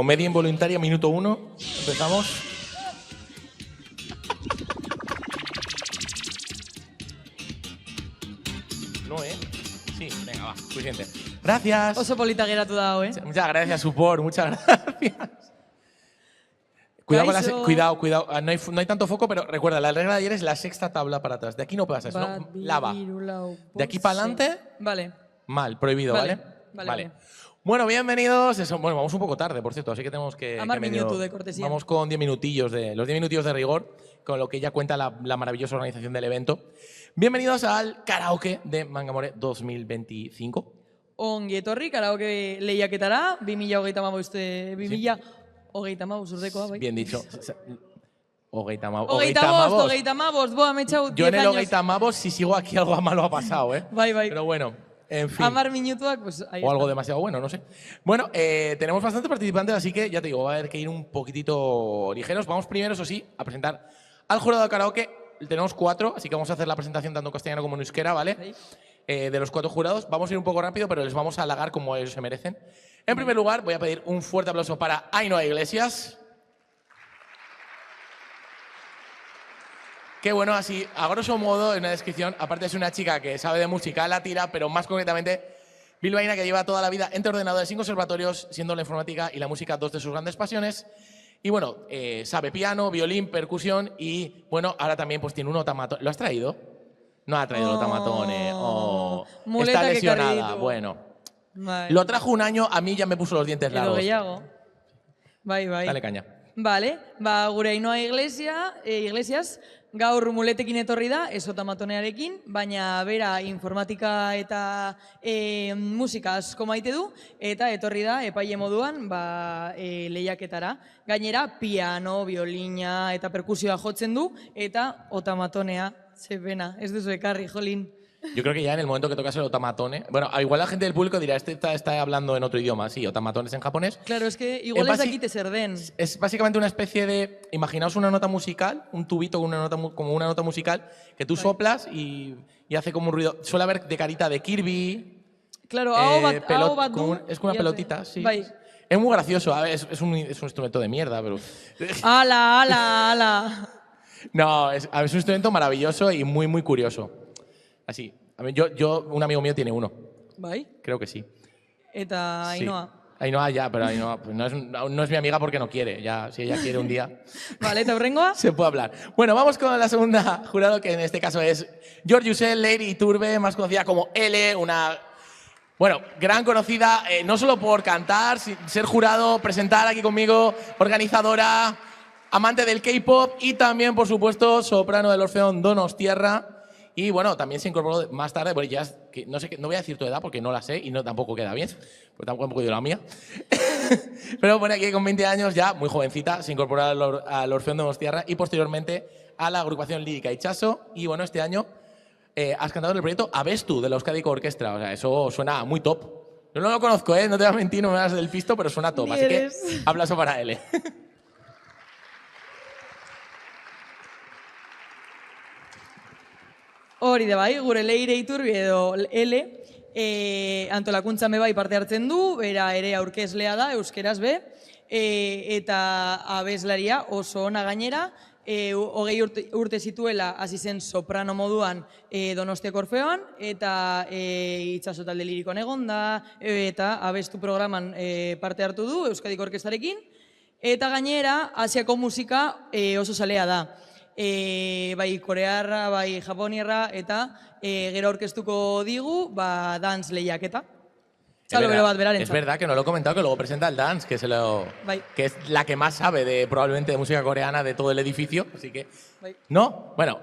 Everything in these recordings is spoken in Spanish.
Comedia involuntaria, minuto 1. Empezamos. No, ¿eh? Sí, venga, va, suficiente. Gracias. Oso polita geratu da, Muchas gracias, Supor, muchas gracias. Cuidado, cuidado. No hay tanto foco, pero recuerda, la regla de ayer es la sexta tabla para atrás. De aquí no pasas, no, lava. De aquí para adelante, vale. mal, prohibido, ¿vale? Vale. Bueno, bienvenidos. Bueno, vamos un poco tarde, por cierto, así que tenemos que… Amar minuto de cortesía. Vamos con 10 minutillos los 10 minutillos de rigor, con lo que ya cuenta la maravillosa organización del evento. Bienvenidos al karaoke de Mangamore 2025. Ongi etorri, karaoke lehiaketara, 2035 urtekoa, bai. Bien dicho. Hogeita mabos, boa, me he echado 10 años. Yo en el hogeita mabos, si sigo aquí algo malo ha pasado, ¿eh? Bai. Pero bueno, en fin. Amar minutuak, pues ahí o algo está. demasiado bueno, no sé. Bueno, tenemos bastantes participantes, así que ya te digo, va a haber que ir un poquitito ligeros. Vamos primero, eso sí, a presentar al jurado de karaoke. Tenemos 4, así que vamos a hacer la presentación tanto en castellano como en euskera, ¿vale? Sí. De los 4 jurados. Vamos a ir un poco rápido, pero les vamos a halagar como ellos se merecen. En primer lugar, voy a pedir un fuerte aplauso para Ainhoa Iglesias. Que bueno, así, a grosso modo, en una descripción, aparte es una chica que sabe de música, la tira, pero más concretamente, bilbaína que lleva toda la vida entre ordenadores y conservatorios, siendo la informática y la música dos de sus grandes pasiones. Y bueno, sabe piano, violín, percusión y, bueno, ahora también pues tiene un otamatone. ¿Lo has traído? No ha traído el otamatone. Muleta Está lesionada. carrito. Bueno. Bai. Lo trajo un año, a mí ya me puso los dientes Edo largos. gehiago. Bai. Dale caña. Vale, gure Ainhoa Iglesias, gaur muletekin etorri da, ez otamatonearekin, baina bera informatika eta musika asko maite du, eta etorri da epaile moduan lehiaketara. Gainera, piano, violina eta perkusioa jotzen du, eta otamatonea, ze pena, ez duzu ekarri, jolin. Yo creo que ya en el momento que tocas el otamatone… Bueno, igual la gente del público dirá, este está hablando en otro idioma. Sí, otamatones en japonés. Claro, es que igual ez dakite zer den. Es básicamente una especie de… Imaginaos una nota musical, un tubito con como una nota musical, que tú soplas y hace como un ruido. Suele haber de carita de Kirby. Claro, aho bat du. Es como una pelotita, sí. Bai. Es muy gracioso, a ver, es un instrumento de mierda, pero… Ala. No, es un instrumento maravilloso y muy, muy curioso. Así. A mí, un amigo mío tiene uno. Bai? Creo que sí. Eta Ainhoa. Sí. Ainhoa ya, pero Ainhoa pues no es mi amiga porque no quiere. Ya, si ella quiere un día… Vale, eta hurrengoa? Se puede hablar. Bueno, vamos con la segunda jurado, que en este caso es George Usel, Lady Iturbe, más conocida como L, una… Bueno, gran conocida, no solo por cantar, ser jurado, presentar aquí conmigo, organizadora, amante del K-pop y también, por supuesto, soprano del Orfeón Donostiarra. Y bueno, también se incorporó más tarde, bueno, ya no sé, no voy a decir tu edad porque no la sé y tampoco queda bien, porque tampoco he la mía. Pero bueno, aquí con 20 años ya, muy jovencita, se incorporó al Orfeón Donostiarra y posteriormente a la agrupación lírica Itxaso. Y bueno, este año has cantado en el proyecto Abestu de la Euskadiko Orkestra. O sea, eso suena muy top. Yo no lo conozco, no te voy a mentir, no me das del pisto, pero suena top. Así que aplauso para él. Hori da bai, gure Leire Iturbe edo L, antolakuntzan be bai parte hartzen du, bera ere aurkezlea da, euskeraz be, eta abeslaria oso ona gainera, 20 urte zituela hasi zen soprano moduan Donostiako Orfeoan, eta Itxaso talde lirikoan egon da, eta abestu programan parte hartu du Euskadiko Orkestrarekin, eta gainera Asiako musika oso zalea da. Bai korearra, bai japonierra, eta gero aurkeztuko digu, dance lehiaketa. Es verdad que no lo he comentado, que luego presenta el dance, que es la que más sabe probablemente de música coreana de todo el edificio, así que… ¿No? Bueno,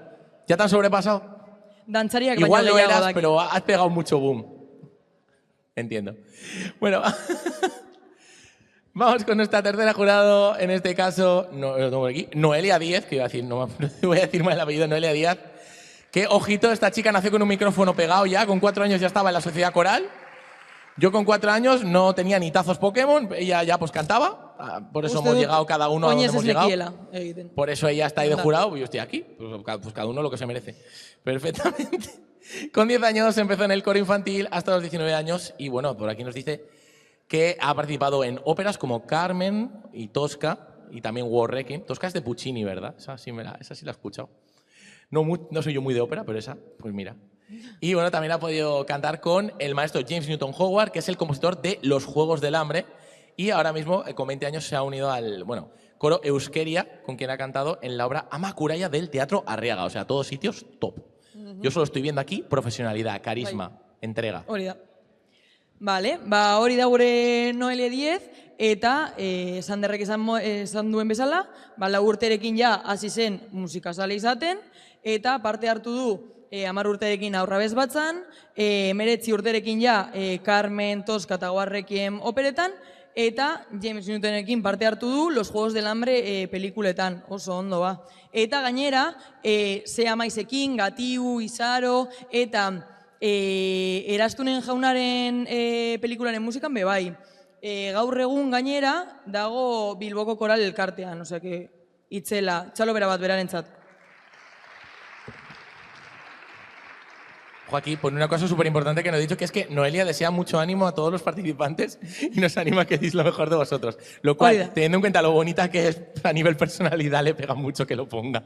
¿ya te han sobrepasado? Dantzariak igual baino lo eras, daki. pero has pegado mucho boom. Entiendo. Bueno… Vamos con nuestra tercera jurado, en este caso, no lo tengo aquí, Noelia Díez, que iba a decir, no voy a decir mal el apellido, Noelia Díaz, que, ojito, esta chica nació con un micrófono pegado ya, con 4 años ya estaba en la sociedad coral. Yo con 4 años no tenía ni tazos Pokémon, ella ya pues cantaba, por eso hemos llegado cada uno a donde hemos llegado. Por eso ella está ahí de jurado y yo estoy aquí, pues cada uno lo que se merece. Perfectamente. Con 10 años empezó en el coro infantil hasta los 19 años y bueno, por aquí nos dice que ha participado en óperas como Carmen y Tosca, y también War Requiem. Tosca es de Puccini, ¿verdad? Esa sí la he escuchado. No soy yo muy de ópera, pero esa, pues mira. Y bueno, también ha podido cantar con el maestro James Newton Howard, que es el compositor de Los Juegos del Hambre, y ahora mismo, con 20 años, se ha unido al coro Euskeria, con quien ha cantado en la obra Ama Curaya del Teatro Arriaga. O sea, todos sitios top. Yo solo estoy viendo aquí profesionalidad, carisma, entrega. Hori da. Vale, hori da gure Noelia 10, eta Sanderrek esan duen bezala, lau urterekin ja hasi zen musikazale izaten, eta parte hartu du 10 urterekin Aurra bez batzan, 19 urterekin ja Carmen, Tosca eta War Requiem operetan, eta James Newtonekin parte hartu du Los Juegos del Hambre pelikuletan, oso ondo ba. Eta gainera, Ze Amaizekin, Gatiu, Izaro, eta Erastunen jaunaren pelikularen musikan bebai. Gaur egun gainera dago Bilboko Koral elkartean, osea que itzela, txalo bera bat berarentzat. Aquí pone una cosa súper importante que no he dicho, que es que Noelia desea mucho ánimo a todos los participantes y nos anima a que deis lo mejor de vosotros. Lo cual, teniendo en cuenta lo bonita que es a nivel personalidad, le pega mucho que lo ponga.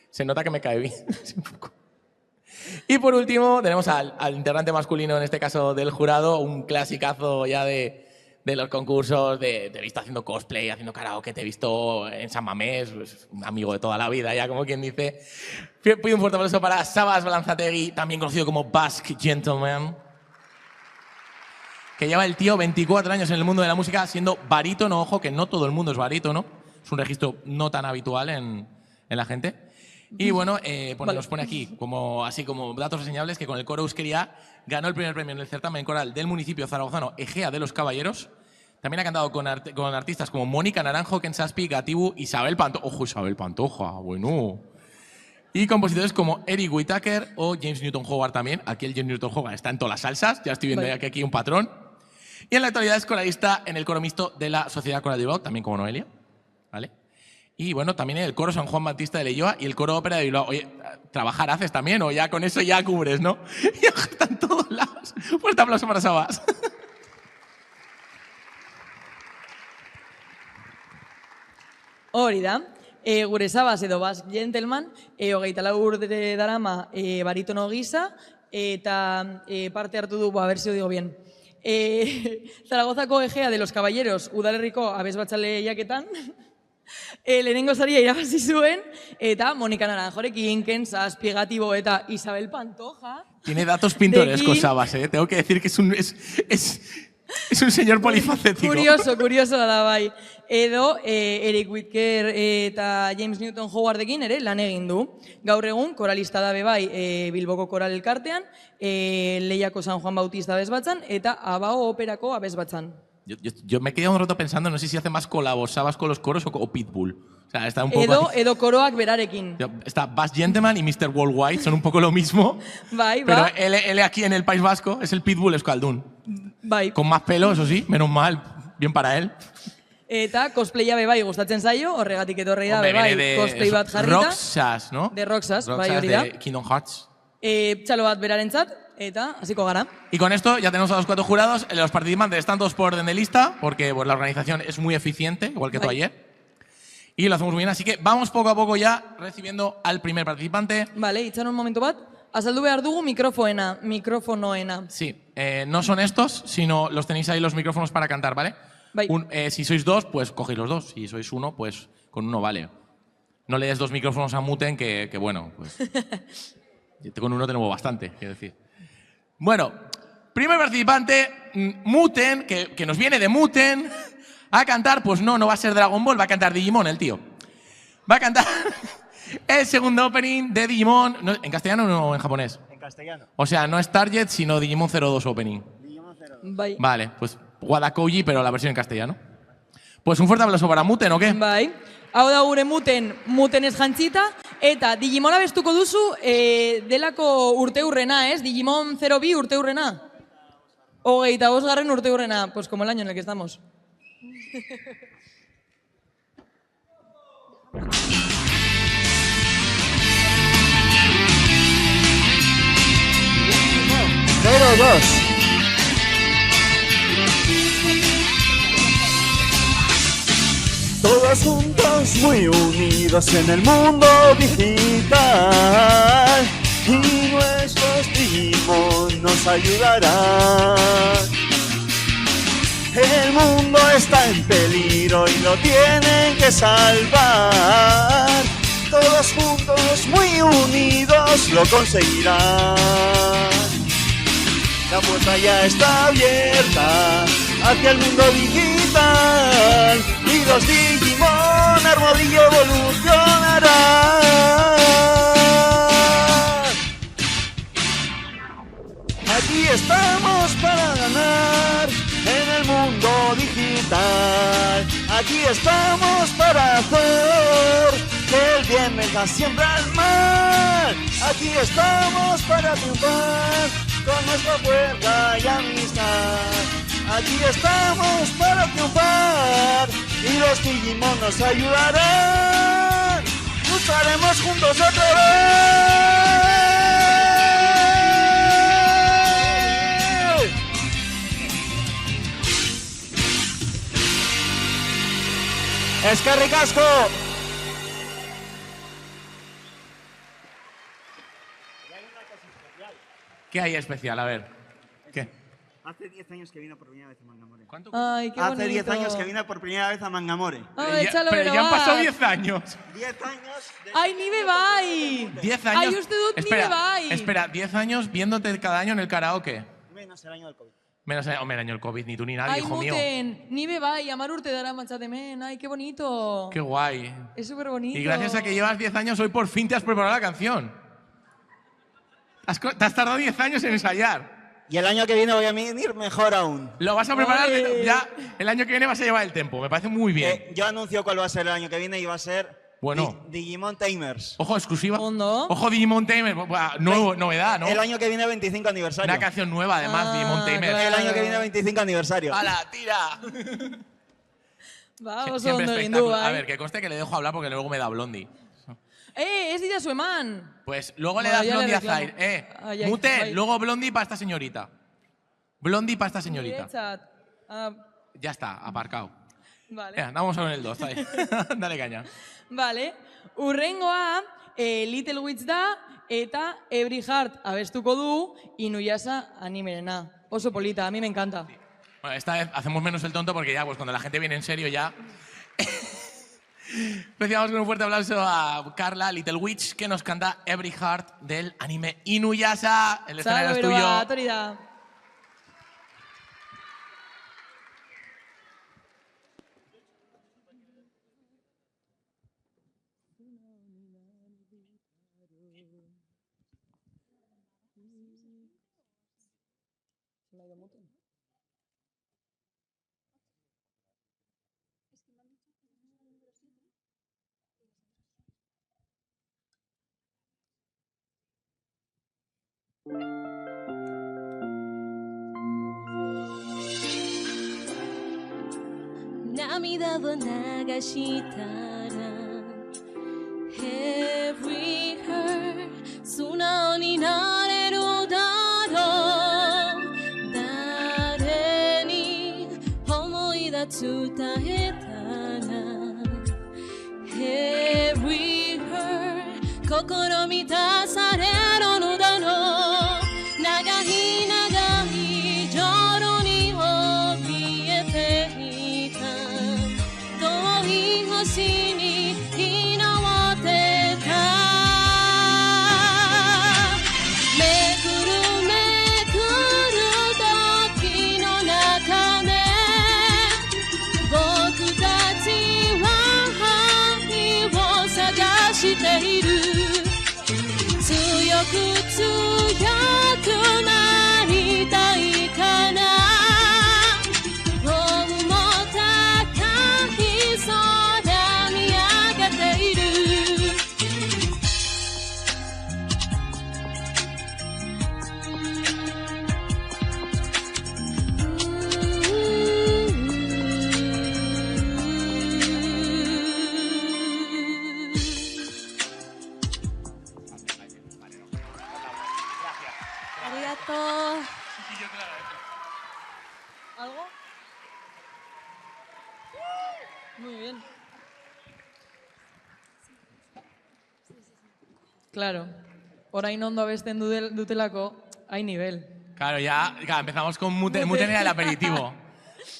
Se nota que me cae bien. Un poco. Y por último, tenemos al integrante masculino, en este caso del jurado, un clasicazo ya de los concursos, te he visto haciendo cosplay, haciendo karaoke, te he visto en San Mamés, pues, un amigo de toda la vida, ya como quien dice. Pido un fuerte aplauso para Sabas Balanzategui, también conocido como Basque Gentleman, que lleva el tío 24 años en el mundo de la música siendo barítono. Ojo, que no todo el mundo es barítono, es un registro no tan habitual en la gente. Y bueno, nos pone aquí, así como datos reseñables, que con el coro Euskeria ganó el primer premio en el certamen coral del municipio zaragozano Egea de los Caballeros. También ha cantado con artistas como Mónica Naranjo, Ken Saspi, Gatibu, Isabel Pantoja. ¡Ojo, Isabel Pantoja! Bueno. Y compositores como Eric Whittaker o James Newton Howard también. Aquí el James Newton Howard está en todas las salsas. Ya estoy viendo que aquí hay un patrón. Y en la actualidad es coralista en el coro mixto de la Sociedad Coral de Bilbao, también como Noelia. ¿Vale? Y bueno, también el coro San Juan Bautista de Leioa y el coro Ópera de Bilbao. Oye, ¿trabajar haces también o ya con eso ya cubres, no? Y está en todos lados. Fuerte aplauso para Sabas. Hori da. Gure Sabas edo Basque Gentleman, 24 urte darama baritono gisa, eta parte hartu du, a ver si lo digo bien. Zaragozako Egea de los Caballeros, udalerriko abesbatzale jaketan, lehenengo saria irabazi zuen, eta Mónica Naranjorekin, Ken Saspi, Gatibu eta Isabel Pantoja. Tiene datos pintorescos, Sabas, ¿eh? Tengo que decir que es un señor polifacético. Curioso da bai. Edo Eric Whittaker eta James Newton Howardekin ere lan egin du. Gaur egun koralista da bai Bilboko Koral elkartean, Lehiako San Juan Bautista abesbatzan eta Abao Operako abesbatzan. Yo me he quedado un rato pensando, no sé si hace más colabos Sabas con los coros o Pitbull. O sea, está un poco edo koroak berarekin. Está Basque Gentleman y Mr. Worldwide, son un poco lo mismo. Bai, pero él aquí en el País Vasco es el Pitbull Euskaldun. Bai. Con más pelo, eso sí, menos mal, bien para él. Eta cosplaya bebai gustatzen zaio, horregatik etorri da bebai cosplay bat jarrita. Roxas, ¿no? De Roxas, bai hori da. De Kingdom Hearts. Txalo bat berarentzat, eta hasiko gara. Y con esto ya tenemos a los 4 jurados. Los participantes están todos por orden de lista, porque pues, la organización es muy eficiente, igual que tú ayer. Y lo hacemos muy bien, así que vamos poco a poco ya recibiendo al primer participante. Vale, itxaron un momento bat. Azaldu behar dugu mikrofonoena. Sí, no son estos, sino los tenéis ahí los micrófonos para cantar, ¿vale? Si sois 2, pues cogéis los 2. Si sois 1, pues con 1 vale. No le des 2 micrófonos a Muten, que bueno, pues con 1 tenemos bastante, quiero decir. Bueno, primer participante, Muten, que nos viene de Muten, a cantar, pues no va a ser Dragon Ball, va a cantar Digimon el tío. Va a cantar el segundo opening de Digimon, ¿en castellano o en japonés? En castellano. O sea, no es Target, sino Digimon 02 opening. Digimon 02. Bai. Vale, pues Wadakouji, pero la versión en castellano. Pues un fuerte aplauso para Muten, ¿o qué? Bai. Hau da gure Muten ez jantzita, eta Digimona bestuko duzu delako urteurrena, ez? Digimon 02 urteurrena. 25. urteurrena, pues como el año en el que estamos. Cero, dos. todos juntos, muy unidos en el mundo digital. Y nuestros Digimon nos ayudarán. El mundo está en peligro y lo tienen que salvar. Todos juntos, muy unidos, lo conseguirán. La puerta ya está abierta hacia el mundo digital y los Digimon Armadillo evolucionarán. Aquí estamos para ganar en el mundo digital. Aquí estamos para hacer que el bien venga siempre al mal. Aquí estamos para triunfar con nuestra fuerza y amistad. Aquí estamos para triunfar y los Digimon nos ayudarán. Lucharemos juntos otra vez. ¡Eskerrik asko! ¿Qué hay especial? A ver. ¿Qué? Hace 10 años que vino por primera vez a Mangamore. ¿Cuánto? Ay, qué bonito. Hace 10 años que vino por primera vez a Mangamore. Ay, échalo, pero ya han pasado 10 años. 10 años. Ai, ni be bai! 10 años. Ai, uste dut ni be bai! Espera, 10 años viéndote cada año en el karaoke. Menos el año del COVID. Menos, hombre, el año del COVID, ni tú ni nadie, Ai, hijo mío. muten, ni be bai, 10 urte dara matxatemen. Ai, qué bonito. Qué guay. Es súper bonito. Y gracias a que llevas 10 años, hoy por fin te has preparado la canción. Te has tardado 10 años en ensayar. Y el año que viene voy a venir mejor aún. Lo vas a preparar, Ole. ya el año que viene vas a llevar el tempo. Me parece muy bien. Yo anuncio cuál va a ser el año que viene y va a ser Bueno. Digimon Tamers. Ojo, exclusiva. Ondo. Ojo, Digimon Tamer. Novedad, ¿no? El año que viene 25 aniversario. Una canción nueva, además, Ah, Digimon Tamer. claro. El año que viene 25 aniversario. ¡Hala, tira! Ba, oso Siempre ondo egin du, espectáculo. A bai. ver, que conste que le dejo hablar porque luego me da Blondie. Ez dira zu eman. Pues luego le Bueno, das ya le Blondie a reclamo. Zaire. Ay, ay, Mute, ay. luego Blondie para esta señorita. Blondie para esta señorita. Niretzat. Ah, Ya está, aparcado. vale. Vamos con el 2, ahí. Dale caña. Vale. Urrengoa, Little Witch da, eta Every Heart abestuko du, Inuyasha animerena. Oso polita, a mí me encanta. Bueno, esta vez hacemos menos el tonto porque ya, pues cuando la gente viene en serio ya... Empezamos con un fuerte aplauso a Carla, Little Witch, que nos canta Every Heart del anime Inuyasha. El escenario es tuyo. Zago, hori da. Namidaを流したら Every heart 素直になれるだろう誰に思い出伝えたら Every heart 心満たされるのだろう長い長い夜に怯えていた遠い星に祈ってためくるめくる時の中で僕たちは愛を探している強く強くなりたいかな今日も高い空に上げているありがとう ¿Algo? Muy bien. Claro. Orain ondo abesten dutelako, hay nivel. Claro, empezamos con Muten era el aperitivo.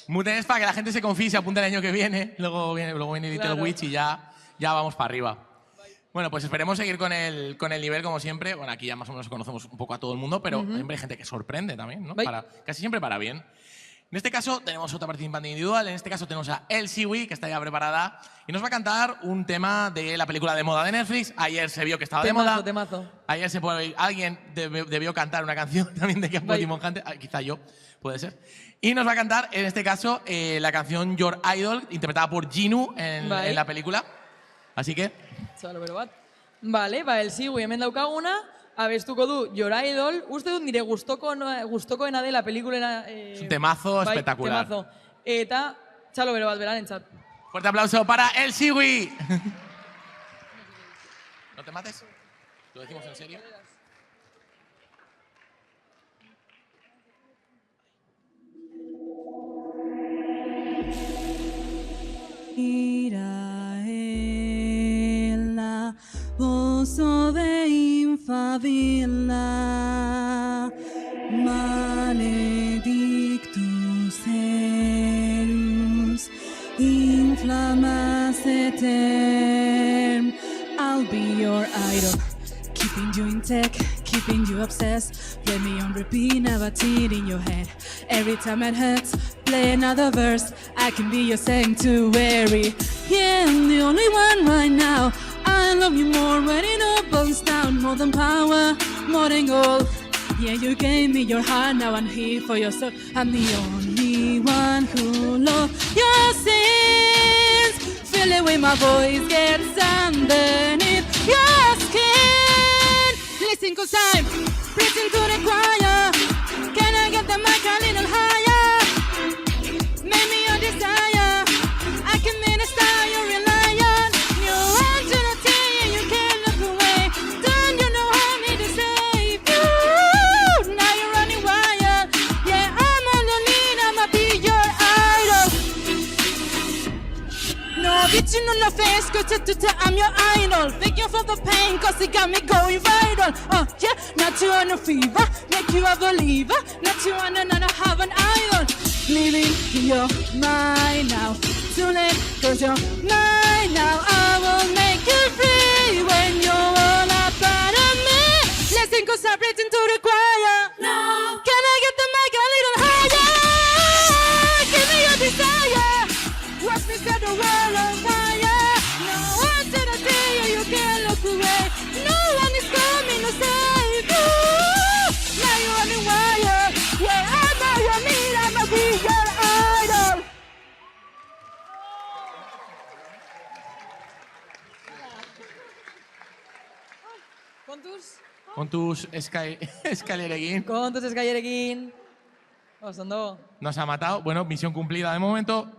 Muten es para que la gente se confíe y se apunte el año que viene. Luego viene Little Claro. Witch y ya vamos para arriba. Bueno, pues esperemos seguir con el nivel como siempre. Bueno, aquí ya más o menos conocemos un poco a todo el mundo, pero siempre hay gente que sorprende también, ¿no? Casi siempre para bien. En este caso tenemos otra participante individual. En este caso tenemos a El Siwi, que está ya preparada y nos va a cantar un tema de la película de moda de Netflix. Ayer se vio que estaba de moda. Temazo. Ayer alguien debió cantar una canción también de Campo Timon Hunter, quizá yo, puede ser. Y nos va a cantar, en este caso, la canción Your Idol, interpretada por Ginu en la película. Así que... Txalo, bero bat. Vale, El Siwi hemen daukaguna, abestuko du Your Idol. Uste dut nire gustokoena dela pelikulena... Es un temazo espectacular. Temazo. Eta, txalo, bero bat, berarentzat. Fuerte aplauso para El Siwi. ¿No te mates? ¿Lo decimos en serio? Iraela, oso de infabila, maledictus serus, inflamas eterm. I'll be your idol, keeping you in tech, keeping you obsessed. Play me on repeat, never teen in your head. Every time it hurts, play another verse. I can be your sanctuary. Yeah, I'm the only one right now. I love you more when it all burns down. More than power, more than gold. Yeah, you gave me your heart, now I'm here for your soul. I'm the only one who loves your sins. Feel it when my voice gets underneath your skin. Listen, 'cause I'm preaching to the choir. Can I get the mic a little higher? Make me your desire. I can minister, you're a lion. You want to the tea and you can't look away. Don't you know I need to save you? Now you're running wild. Yeah, I'm on the lead, I'ma be your idol. No, bitch, you know no face, go to I'm your idol. Thank you for the pain, 'cause it got me going viral. Oh, yeah, not you on a fever, make you a believer. Not you on another have an idol. Living in your mind now. Too late, 'cause you're mine now. I will make you free when you're all up out of me. Listen, 'cause I'm preaching to the choir. No. Can I get the mic a little higher? Give me your desire. Watch me set the world on fire. No one to the day you can't look away. No one is coming to save you. Now you're on the wire. Yeah, I'm on your meat, I'ma be your idol. Kontuz Eskailerekin. Kontuz eskailerekin. Ondo. Nos ha matado. Bueno, misión cumplida de momento.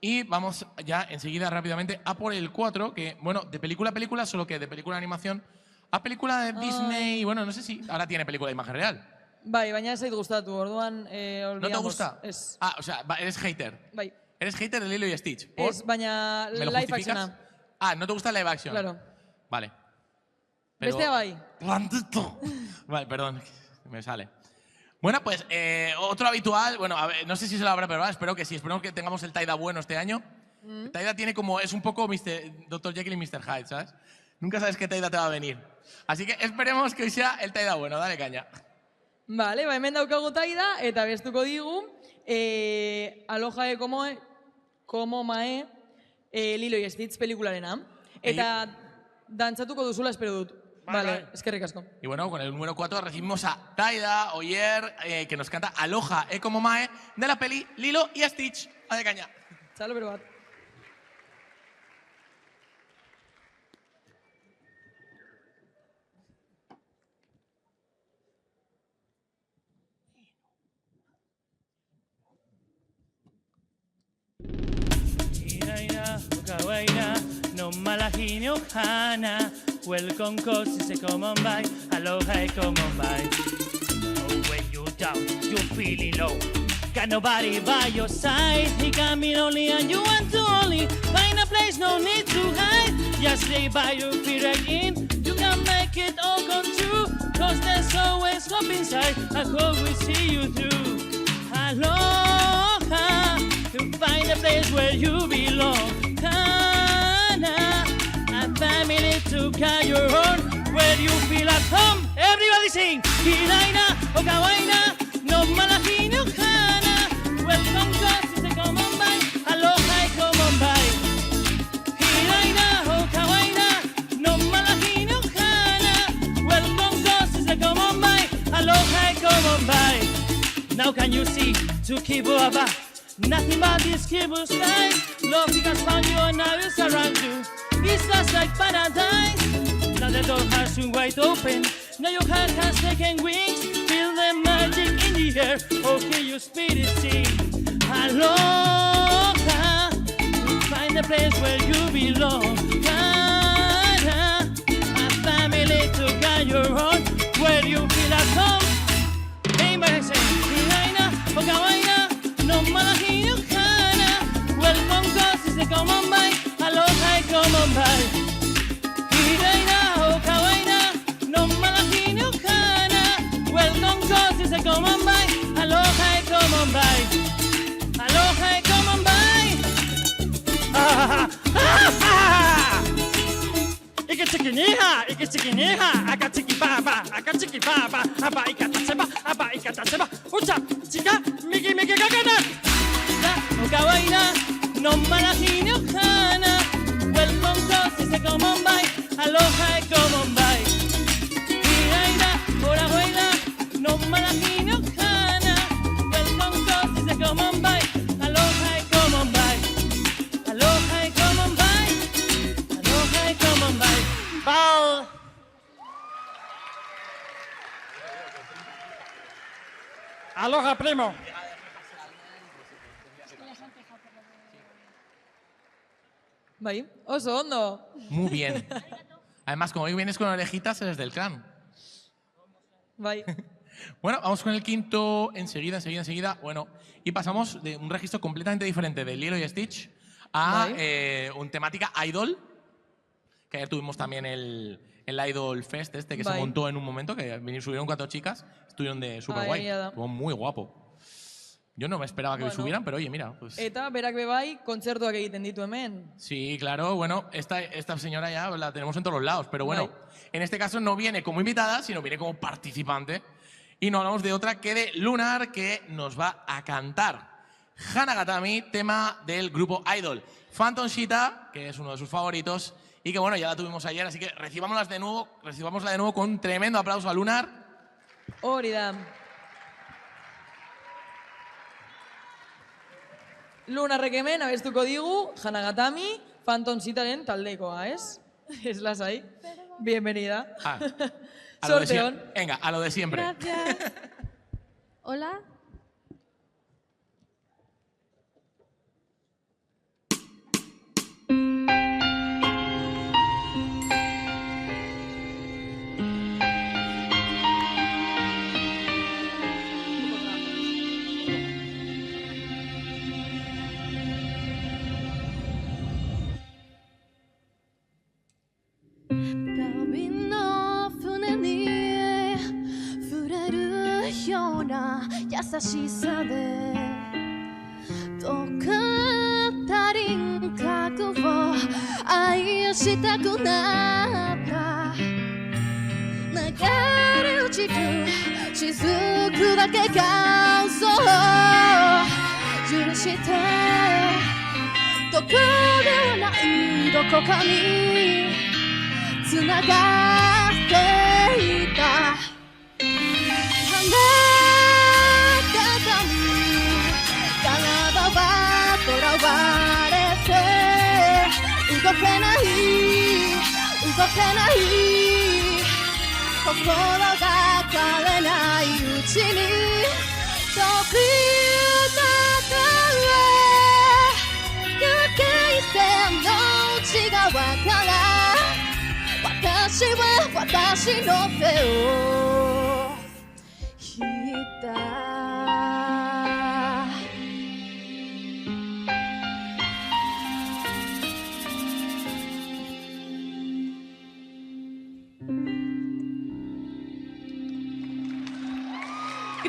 Y vamos ya enseguida rápidamente a por el 4, que, bueno, de película a película, solo que de película a animación a película de Disney. Bueno, no sé si ahora tiene película de imagen real. Bai, baina ez zait gustatu, orduan olvidamos. ¿No te gusta? Ez. Ah, o sea, eres hater. Bai. Eres hater de Lilo y Stitch. ¿Por? Ez, baina ¿Me lo live justificas? actiona. Ah, ¿no te gusta live action? Claro. Vale. Bestea bai. Vale, perdón, me sale. Bueno, pues otro habitual, bueno, a ver, no sé si se lo habrá probado, espero que sí, esperemos que tengamos el Taida bueno este año. Taida tiene como, es un poco Dr. Jekyll y Mr. Hyde, ¿sabes? Nunca sabes qué Taida te va a venir. Así que esperemos que hoy sea el Taida bueno, dale caña. Vale, hemen daukagu Taida, eta bestuko digu, Aloha como mae, Lilo y Stitch pelikularena. Eta dantzatuko duzula espero dut. Vale, eskerrik asko. Y bueno, con el número 4 recibimos a Taida Oyer, que nos canta Aloha como mae de la peli Lilo y Stitch. Dale caña. Txalo, bero bat. Kawaii, no malahini ohana. Welcome, cause se come on by. Aloha, come on by. Oh, when you down, you feeling low. Got nobody by your side. He got me lonely and you want to only find a place, no need to hide. Just stay by your feet again. You got make it all come true. Cause there's always hope inside. I hope we see you through. Aloha, to find a place where you belong. Kana, a family to call your own, where you feel at home. Everybody sing. Hiraina, Okawaina, no malahi no kana. Welcome cause it's a come on by. Aloha, come on by. Hiraina, Okawaina, no malahi no kana. Welcome cause it's a come on by. Aloha, come on by. Now can you see to Kibuaba? Nothing but this Kibu sky. Love has found you and now it's around you. It's just like paradise. Now the door has swung wide open. Now your heart has taken wings. Feel the magic in the air. Okay, your spirit sing. Aloha, find a place where you belong. Kana, a family to guide your own, where you feel at home. Everybody say, Hiraina, Okawaina, no malahi no kana. Welcome cause it's a come on by. Aloha, come on by. Hiraina, Okawaina, no malahi no kana. Welcome cause it's a come on by. Aloha, come on by. Aloha, come on by. Ika chiki niha, aka chiki baba, aba ika taseba, ucha, chika, miki gagana. Okawaina, no malahi no kana. Welcome cause it's a come on by. Aloha, come on by. Hiraina, Orahuela, no malahi no kana. Welcome cause it's a come on by. Aloha, come on by. Aloha, come on by. Aloha, come on by. Bow. Aloha, primo. Bai, oso ondo. Muy bien. Además, como hoy vienes con orejitas, eres del clan. Bai. Bueno, vamos con el quinto enseguida. Bueno, y pasamos de un registro completamente diferente de Lilo y Stitch a un temática idol, que ayer tuvimos también el Idol Fest que se montó en un momento, que subieron 4 chicas, estuvieron de súper guay. Estuvo muy guapo. Yo no me esperaba que subieran, pero oye, mira. Pues... Eta berak bebai kontzertuak egiten ditu hemen. Sí, claro, bueno, esta señora ya la tenemos en todos los lados, pero bueno, en este caso no viene como invitada, sino viene como participante. Y no hablamos de otra que de Lunar, que nos va a cantar Hanagatami, tema del grupo Idol. Phantom Shita, que es uno de sus favoritos, y que bueno, ya la tuvimos ayer, así que recibámosla de nuevo con un tremendo aplauso a Lunar. Hori da. Lunarrek hemen abestuko digu Hanagatami, Phantom Shitaren taldekoa, ez? Ez lasai. Bienvenida. Sorteón. Venga, a lo de siempre. Gracias. Hola. 優しさで溶かった輪郭を愛したくなった流れ落ちる雫だけが嘘を許してどこではないどこかに繋がっていたとらわれて動けない心が枯れないうちに飛び立たれ行け線の内側から私は私の手を引いた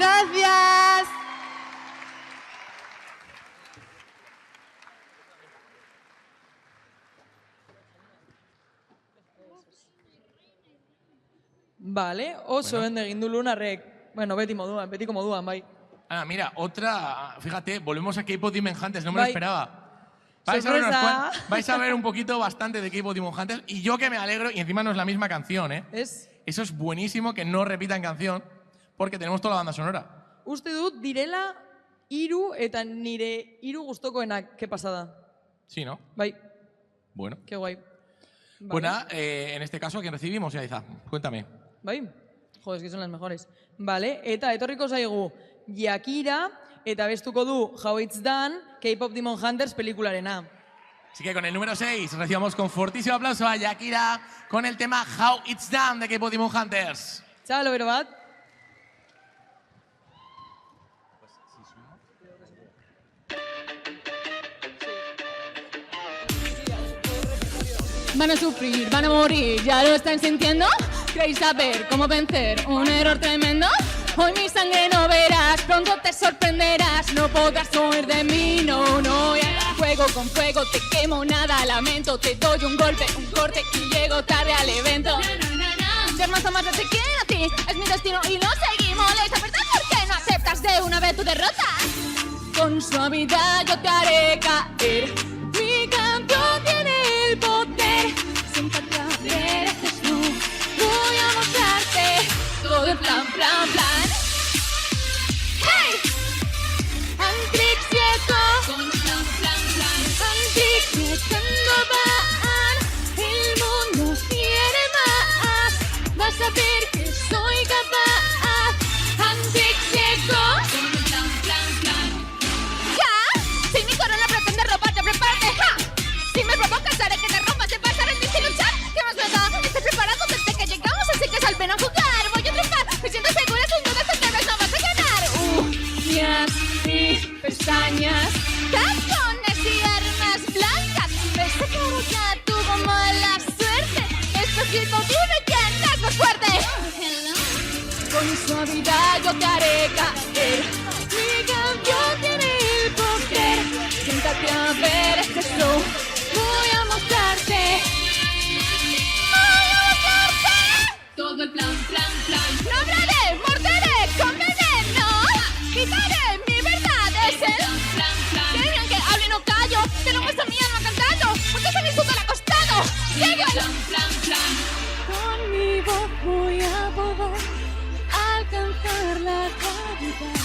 Gracias. Vale, oso egin du Lunarrek. Bueno, betiko moduan, bai. Ah, mira, otra. Fíjate, volvemos a K-pop Demon Hunters, no me lo Bai. esperaba. Sorpresa. Vais a ver un poquito bastante de K-pop Demon Hunters y yo que me alegro, y encima no es la misma canción, ¿eh? Eso es buenísimo que no repitan canción porque tenemos toda la banda sonora. Uste dut direla hiru eta nire hiru gustokoenak, qué pasada. Sí, ¿no? Bai, Bueno. qué guay. Pues nada, en este caso, ¿a quién recibimos, Yaiza? Cuéntame. Bai, joder, es que son las mejores. Vale, eta etorriko zaigu Yakira eta bestuko du How It's Done, K-Pop Demon Hunters pelikularena. Así que con el número 6 recibamos con fortísimo aplauso a Yakira con el tema How It's Done de K-Pop Demon Hunters. Txalo, bero bat. Van a sufrir, van a morir, ya lo están sintiendo. ¿Queréis saber cómo vencer un error tremendo? Hoy mi sangre no verás, pronto te sorprenderás. No podrás huir de mí, no, no. Fuego con fuego, te quemo, nada lamento. Te doy un golpe, un corte y llego tarde al evento. Ser más o más te quiero a ti, es mi destino y lo seguimos. ¿Les apretas por qué no aceptas de una vez tu derrota? Con suavidad yo te haré caer. Mi canción tiene el poder. Siéntate a ver, este tú. Voy a mostrarte todo en plan, plan, plan. ¡Hey! Antrixieto. Con plan, plan, plan. Antrixieto van. El mundo quiere más. Vas a ver que soy capaz. Antrixieto. Con plan, plan, plan. ¡Ya! Si mi corona pretende robarte, prepárate, ¡ja! Si me provocas haré que te rompas, te vas a rendir sin luchar. ¿Qué más me da? Estoy preparado desde que llegamos, así que sal, ven a jugar. Voy a triunfar, me siento segura, sin duda te atreves, no vas a ganar. Uñas y pestañas, tacones y armas blancas. Ves que ya tuvo mala suerte. Esto es el vive quien es más fuerte. Con suavidad yo te haré caer. Mi canción tiene el poder. Siéntate a ver este show. Voy a mostrarte. Voy a mostrarte. Todo el plan, plan, plan. No hablaré, morderé con veneno. Quitaré mi verdad, es el plan, plan. Querían que hable y no callo. Te lo muestro mi alma cantando. Muchos han disfrutado acostado. Llego el plan, plan, plan. Con mi voz voy a poder alcanzar la claridad.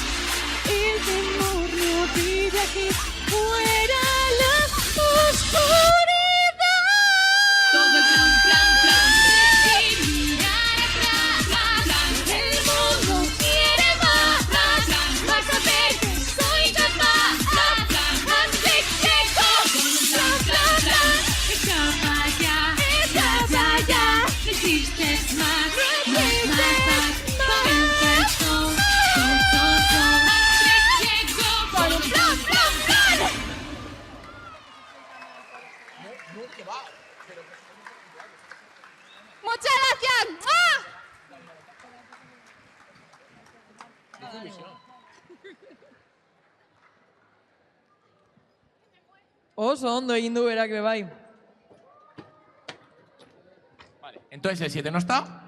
El temor no vive aquí. Fuera la oscuridad. Todo el plan, plan, plan. Sin mirar atrás, plan, plan. El mundo quiere más, plan, plan. Vas a ver que soy capaz, plan, plan. Antes que plan, plan, plan. Escapa ya, escapa ya. No existes más, no existes más. Empezó, con un plan, plan, plan. Muchas gracias. ¡Ah! Oso ondo egin du berak be bai. Vale, entonces el 7 no está,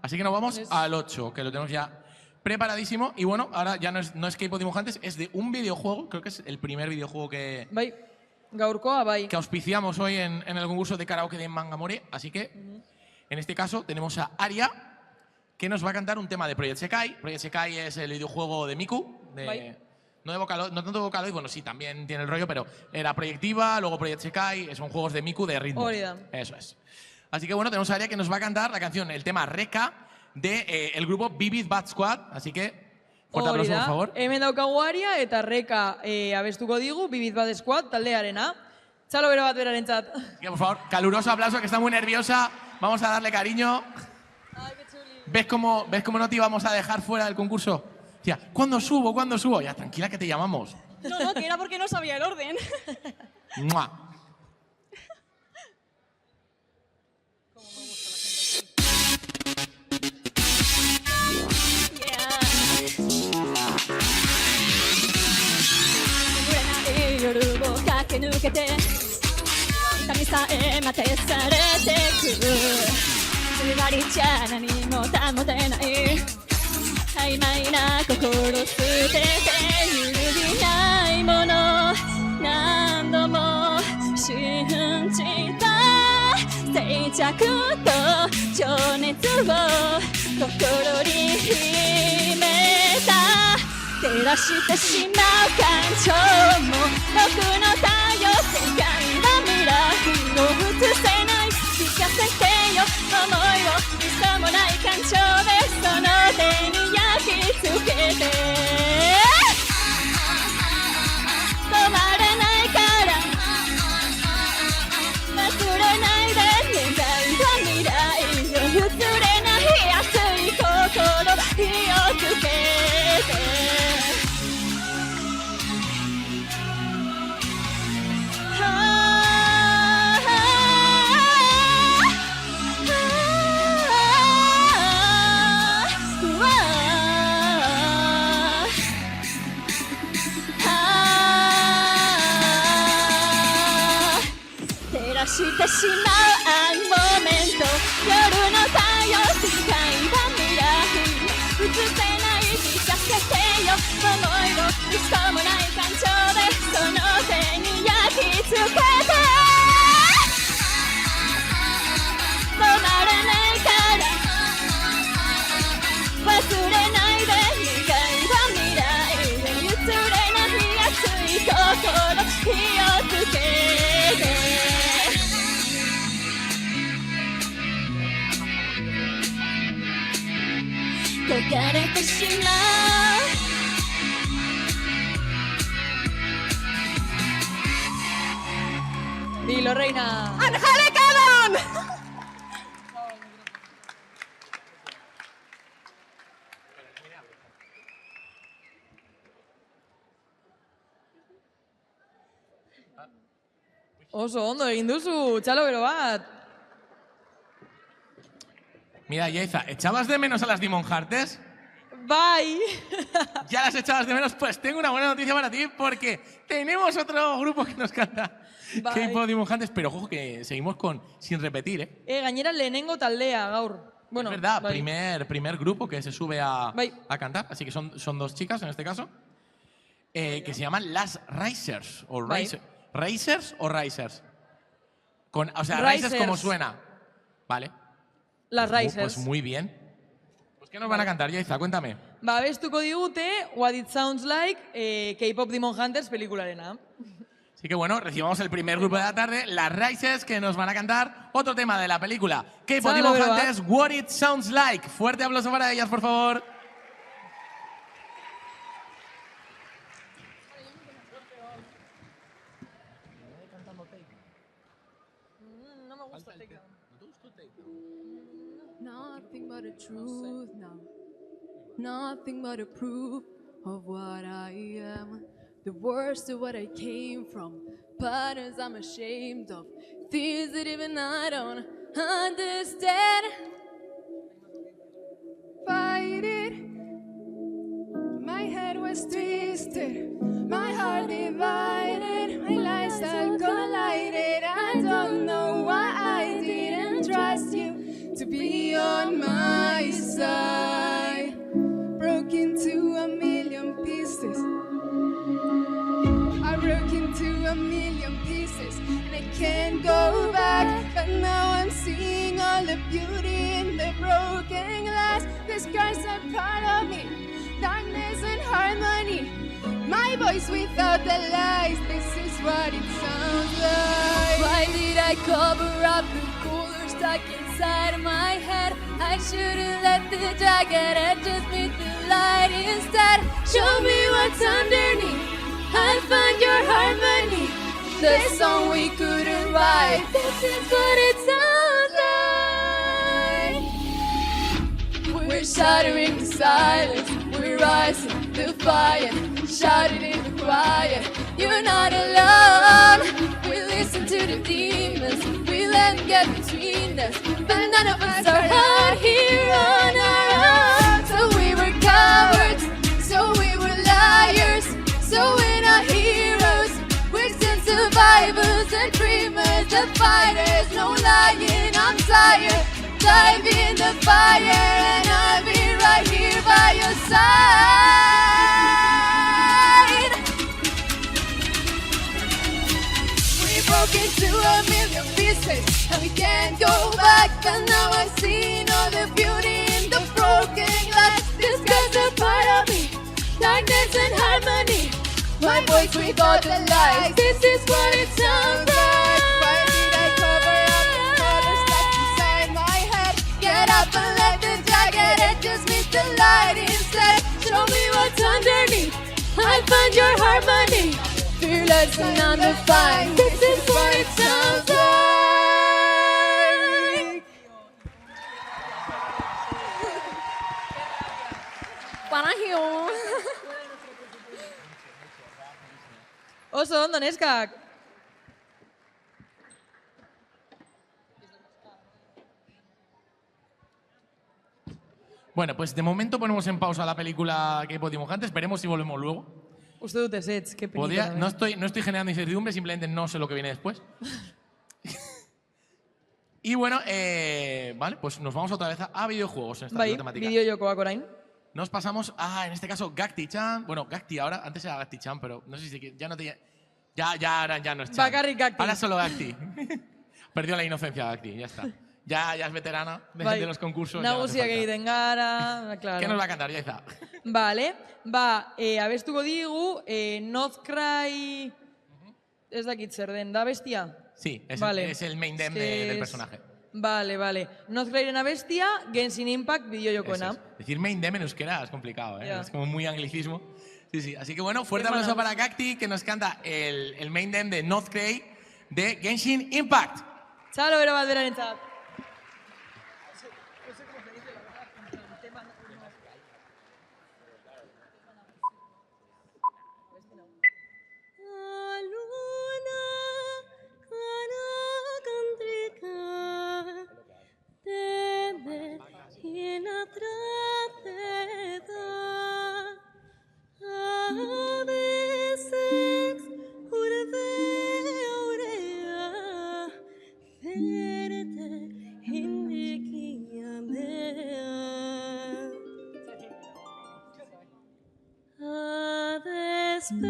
así que nos vamos al 8, que lo tenemos ya preparadísimo. Y bueno, ahora ya no es K-Pop Demon Hunters, es de un videojuego, creo que es el primer videojuego que Bai, gaurkoa bai. auspiciamos hoy en el concurso de karaoke de Mangamore. Así que, en este caso, tenemos a Aria, que nos va a cantar un tema de Project Sekai. Project Sekai es el videojuego de Miku, Bai. no tanto de Vocaloid, bueno, sí, también tiene el rollo, pero era Project Diva, luego Project Sekai, son juegos de Miku de ritmo. Hori da. Eso es. Así que bueno, tenemos a Aria que nos va a cantar la canción, el tema Reka, de el grupo Vivid Bad Squad. Así que, fuerte Hori aplauso, da. por favor. Hemen daukagu Aria eta Reka abestuko digu, Vivid Bad Squad taldearena. Txalo bero bat berarentzat. Así que, por favor, caluroso aplauso, que está muy nerviosa. Vamos a darle cariño. ¿Ves cómo no te íbamos a dejar fuera del concurso? Decía, ¿cuándo subo? ¿Cuándo subo? Ya, tranquila que te llamamos. No, que era porque no sabía el orden. ¡Mua! Yeah. 駆け抜けて痛みさえまてされてくつわりじゃ何も保てない曖昧な心捨てて揺るぎないもの何度も信じた静寂と情熱を心に秘めた照らしてしまう感情も僕の太陽世界は未来を映せない聞かせてよ思いを嘘もない感情でその手に焼き付けて止まれないから忘れないで願いは未来を移れない熱い心火をつけてしてしまうアンモーメント夜の太陽世界は未来映せない聞かせてよ思いを嘘もない感情でその手に焼き付けて止まれないから忘れないで願いは未来を譲れない熱い心火をつけて焦がれてしまう Dilo, reina. ¡Angelica Don! 'Oso ondo egin duzu, txalo bero bat. Mira, Yaiza, ¿echabas de menos a las Demon Hearts? Bye. ¿Ya las echabas de menos? Pues tengo una buena noticia para ti porque tenemos otro grupo que nos canta Bai. K-pop Demon Hearts, pero ojo que seguimos sin repetir, ¿eh? Gainera lehenengo taldea gaur. Bueno, es verdad, bai. primer grupo que se sube a Bai. cantar, así que son dos chicas en este caso, que se llaman las Risers. O Bai. ¿Risers o Risers? O sea, Risers. Risers como suena. Vale. Las Risers. Pues muy bien. Pues ¿qué nos van a cantar, Yaiza? Cuéntame. Babestuko digute What It Sounds Like K-pop Demon Hunters pelikularena. Así que bueno, recibamos el primer grupo de la tarde, las Risers, que nos van a cantar otro tema de la película K-pop Sale, Demon beba. Hunters, What It Sounds Like. Fuerte aplauso para ellas, por favor. Nothing but a truth now. Nothing but a proof of what I am. The worst of what I came from. Patterns I'm ashamed of. Things that even I don't understand. Fight it. My head was twisted. My heart divided. My lifestyle collided. I don't know why I didn't trust you to be on my side. Broke into a million pieces. I broke into a million pieces, and I can't go back. But now I'm seeing all the beauty in the broken glass. The scars are part of me, darkness and harmony. My voice without the lies, this is what it sounds like. Why did I cover up the color stuck inside my head? I shouldn't let the jagged edges meet the light instead. Show me what's underneath, I'll find your harmony. The song we couldn't write, this is what it sounds like. We're shattering the silence, we're rising, defiant, shouting in the quiet. You're not alone. We listen to the demons, we let them get between us, but none of us are out here on our own. So we were cowards, so we were liars, so we're not heroes, we're still survivors. the dreamers, the fighters, no lying, I'm tired. Dive in the fire and I'll be right here by your side. We broke into a million pieces and we can't go back. But now I see all the beauty in the broken glass. This girl's a part of me, darkness and harmony. My voice with all the lies. This is what it sounds like. Why did I cover up the colors stuck inside my head? Get up and let the jagged edges meet the light instead. Show me what's underneath. I'll find your harmony. Fearless and undefined. This is what it sounds like. Panagio. Oso ondo, neskak. Bueno, pues de momento ponemos en pausa la película que dibujante. Esperemos si volvemos luego. Uste dut ezetz, qué Podría- penita. no estoy generando incertidumbre, simplemente no sé lo que viene después. Y bueno, vale, pues nos vamos otra vez a videojuegos en esta Bai, temática. bideojokoak orain. Nos pasamos a, en este caso, Gakti-chan. Bueno, Gakti ahora, antes era Gakti-chan, pero no sé si ya no te... Ya ahora ya no es Chan. Bakarrik Gakti. Ahora solo Gakti. Perdió la inocencia Gakti, ya está. Ya es veterana de los concursos. ya no hace Nagusiak falta. egiten gara, claro. ¿Qué nos va a cantar, Yaiza? Vale, abestuko digu, Not Cry... Ez dakit zer den, da bestia? Sí, es, Vale. es el main dem Es que del es- personaje. Vale. Not Cryren abestia, Genshin Impact Eso bideojokoena. es. Decir main dem en euskera es complicado, ¿eh? Ya. Es como muy anglicismo. Sí. Así que bueno, fuerte Qué aplauso maravilla. para Gakti, que nos canta el main dem de North Cray de Genshin Impact. Txalo bero bat berarentzat.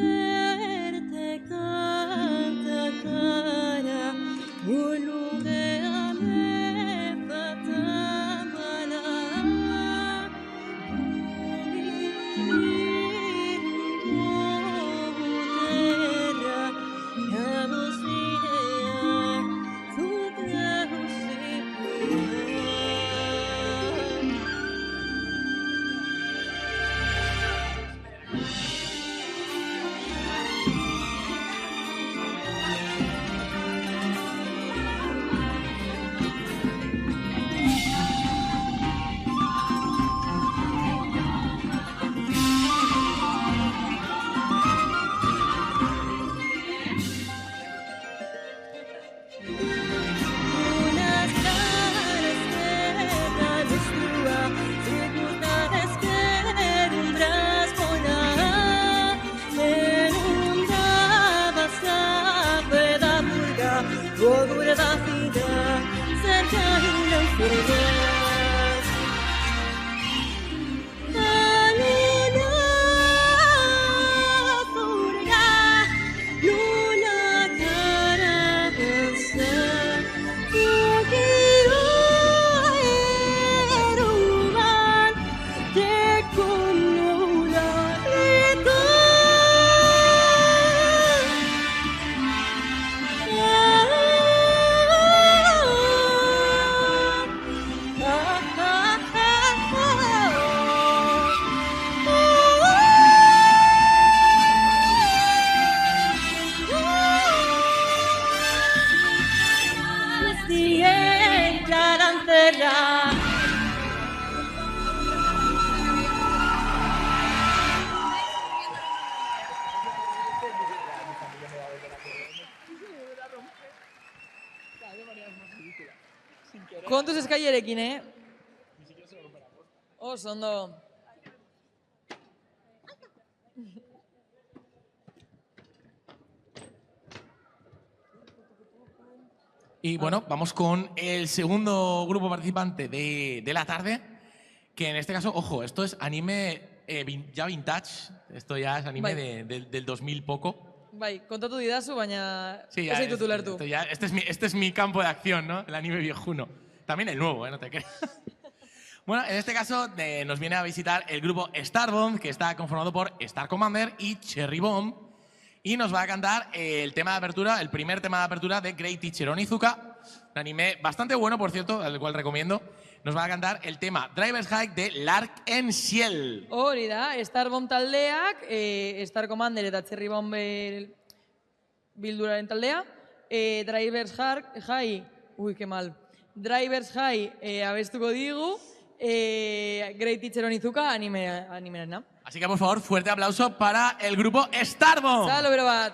Desperte canta cara Ulugea me fatamala Terra Yabusidea Unas caras terra destua Tributades perumbras bona Perundaba sabe da burga Gogura da fida Cerca e não furga Kontuz eskailerekin, Oso ondo. Y bueno, vamos con el segundo grupo participante de la tarde, que en este caso, ojo, esto es anime ya vintage, esto ya es anime del 2000 poco. Bai, kontatu didazu, baina Sí, ez ditutu lertu. Este es mi campo de acción, ¿no? El anime viejuno. También el nuevo, no te creas. Bueno, en este caso nos viene a visitar el grupo Starbomb, que está conformado por Star Commander y Cherry Bomb, y nos va a cantar el tema de apertura, el primer tema de apertura de Great Teacher Onizuka, un anime bastante bueno, por cierto, al cual recomiendo. Nos va a cantar el tema Driver's Hike de Lark and Ciel. Hori da, Starbomb taldeak, Star Commander eta Cherry Bomb bilduraren taldea, Driver's High, uy, qué mal, Driver's High abestuko digu, Great Teacher Onizuka animerena. Así que, por favor, fuerte aplauso para el grupo Starbomb. Zalo bero bat.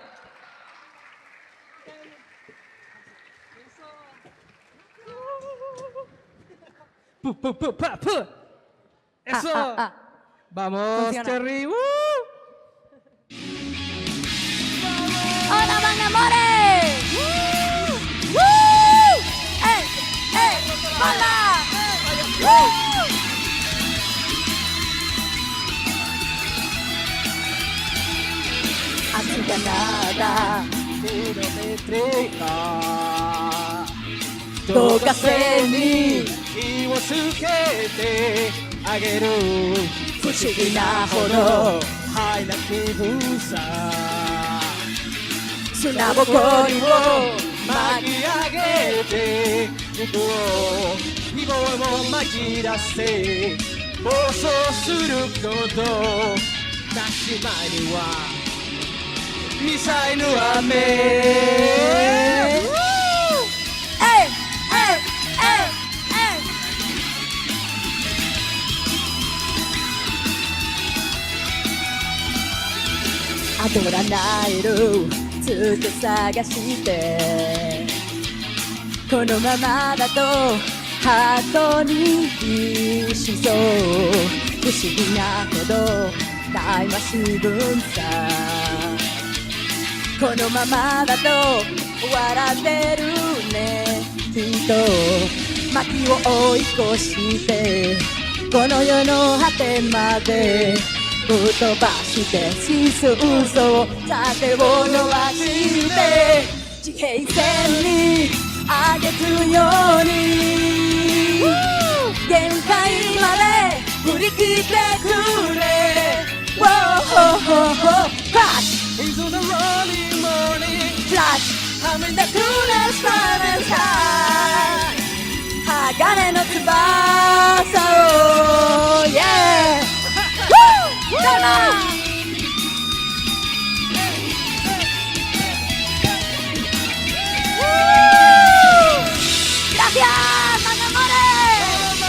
¡Eso! ¡Vamos, Funciona. Cherry! ¡Hola, van amores! ¡Woo! ¡Ey! ¡Ey! ¡Hola! ¡Woo! Así que nada, kilométrica. どうかせに気をつけてあげる不思議なほどハイな気分さ砂ぼこりを巻き上げていこう希望を紛らせ暴走することなしまいにはミサイル雨えいえいえいアドラナイルずっと探してこのままだとハートにしそう不思議なほど大麻成分さこのままだと笑ってるねきっと薪を追い越してこの世の果てまでぶっ飛ばして失踪さてを伸ばして地平線に上げつように限界まで振り切ってくれ Crash! Into the early morning Flash! I'm in the Coolest time and sky 鋼の翼を Yeah! Woo! Come on! ¡Gracias, Van Amores!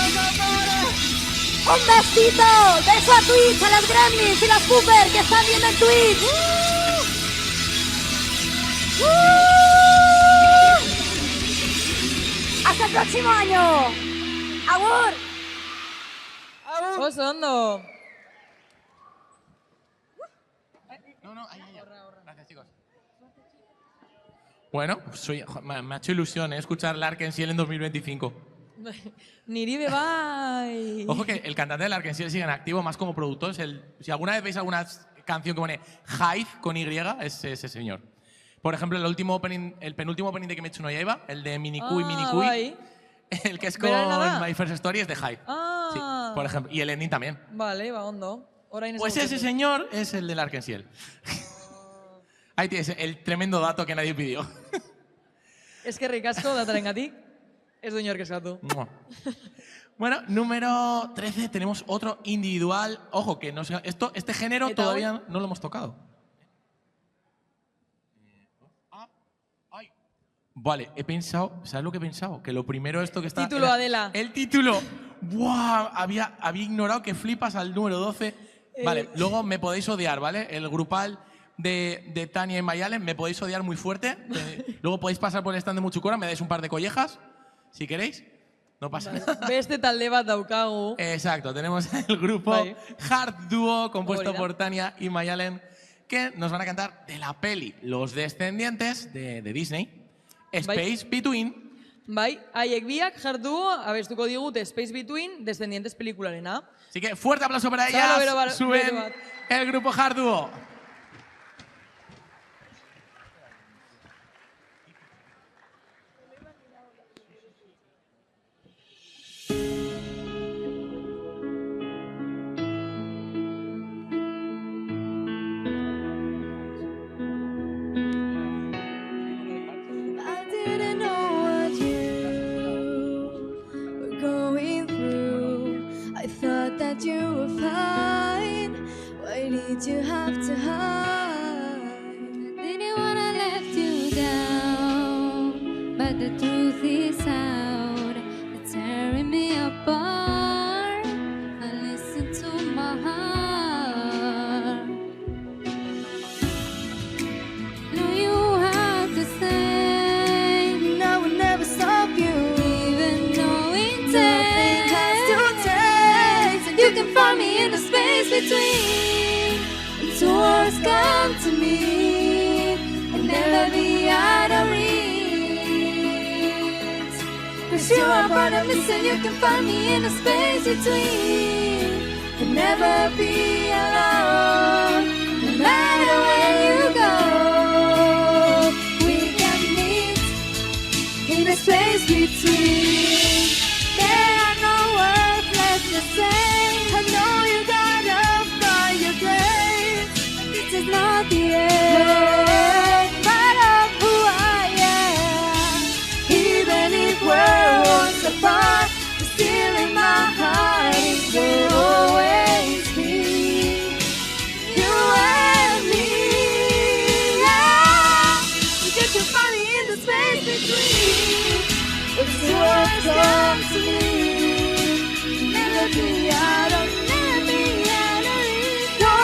Un besito, beso a Twitch, a las Gremlins y las Cooper que están viendo en Twitch. ¡Hasta el próximo año! ¡Agur! Oso ondo. Gracias, chicos. Bueno, me ha hecho ilusión escuchar Lark and Ciel en 2025. Niri be bai. Ojo que el cantante de Lark and Ciel sigue en activo más como productor. Si alguna vez veis alguna canción que pone Hive con Y, es ese señor. Por ejemplo, el penúltimo opening de Kimetsu no Yaiba, el de Minikui Minikui, bai. el que es con Berarena da? My First Story es de Hive. Ah. Sí, por ejemplo. Y el ending también. Vale, ba ondo. Orain Pues ezagutzen ese dut. señor es el de Lark and Ciel. Ahí tienes el tremendo dato que nadie pidió. Eskerrik asko datarengatik. Ez du inork eskatu. Mua. Bueno, número 13 tenemos otro individual. Ojo, que no sé, este género ¿Eta todavía no lo hemos tocado. Ay. Vale, he pensado, ¿sabes lo que he pensado? Que lo primero esto que está... Título, era- Adela. El título. ¡Buah! Había ignorado que flipas al número 12. Vale, luego me podéis odiar, ¿vale? El grupal de Tania y Mayalen me podéis odiar muy fuerte. Luego podéis pasar por el stand de Muchukura, me dais un par de collejas, si queréis. No pasa nada. Beste talde bat daukagu. Exacto, tenemos el grupo Bai. Hard Duo compuesto Hori da. por Tania y Mayalen que nos van a cantar de la peli Los Descendientes de Disney, Space Between Bai, haiek biak jartu abestuko digute Space Between Descendientes pelikularena. Así que fuerte aplauso para Zalo bero ellas. Suben bero bat. el grupo Hard Duo. I didn't know what you were going through. I thought that you were fine. Why did you have to hide? Didn't wanna let you down, but the truth is out. It's tearing me apart. I listen to my heart. Know you have to say, And I will never stop you. even though it Nothing has to takes. take. You can find me in the space between. And two words come to me and never be out of reach. 'Cause you are part of me, so you can find me in the space between. And never be alone, no matter where you go. We can meet in the space between. There are no words left to say. I know you gotta fly your grace. This is not the end, but of who I am. Even if we're worlds apart, you're still in my heart. It will always be you and me. Yeah. You can find me in the space between. But the words come to me. Never be out of reach. No,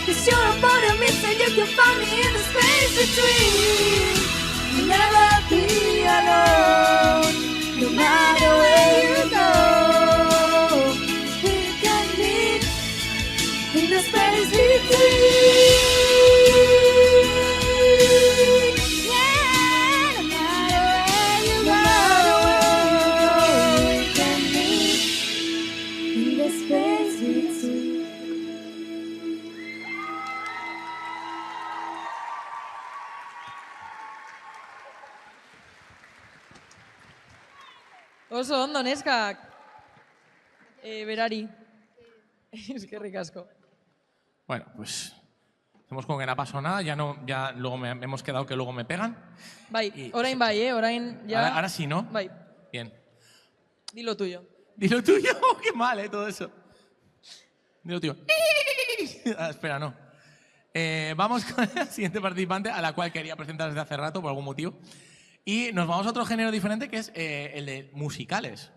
'cause you're a part of me, so you can find me in the space between. Never be alone, no matter where you go. We can meet in the space between. Yeah, no matter where you go, we can meet in the space between. Oso ondo, neskak. Berari. Eskerrik asko. Bueno, pues hacemos como que no ha pasado nada. Ya luego me hemos quedado que luego me pegan. Bai, Y- orain bai, orain ja... Ahora sí, ¿no? Bai, Bien. di lo tuyo. Dilo tuyo. Qué mal, todo eso. Dilo tuyo. Ah, espera, no. Vamos con la siguiente participante, a la cual quería presentar desde hace rato por algún motivo. Y nos vamos a otro género diferente, que es el de musicales.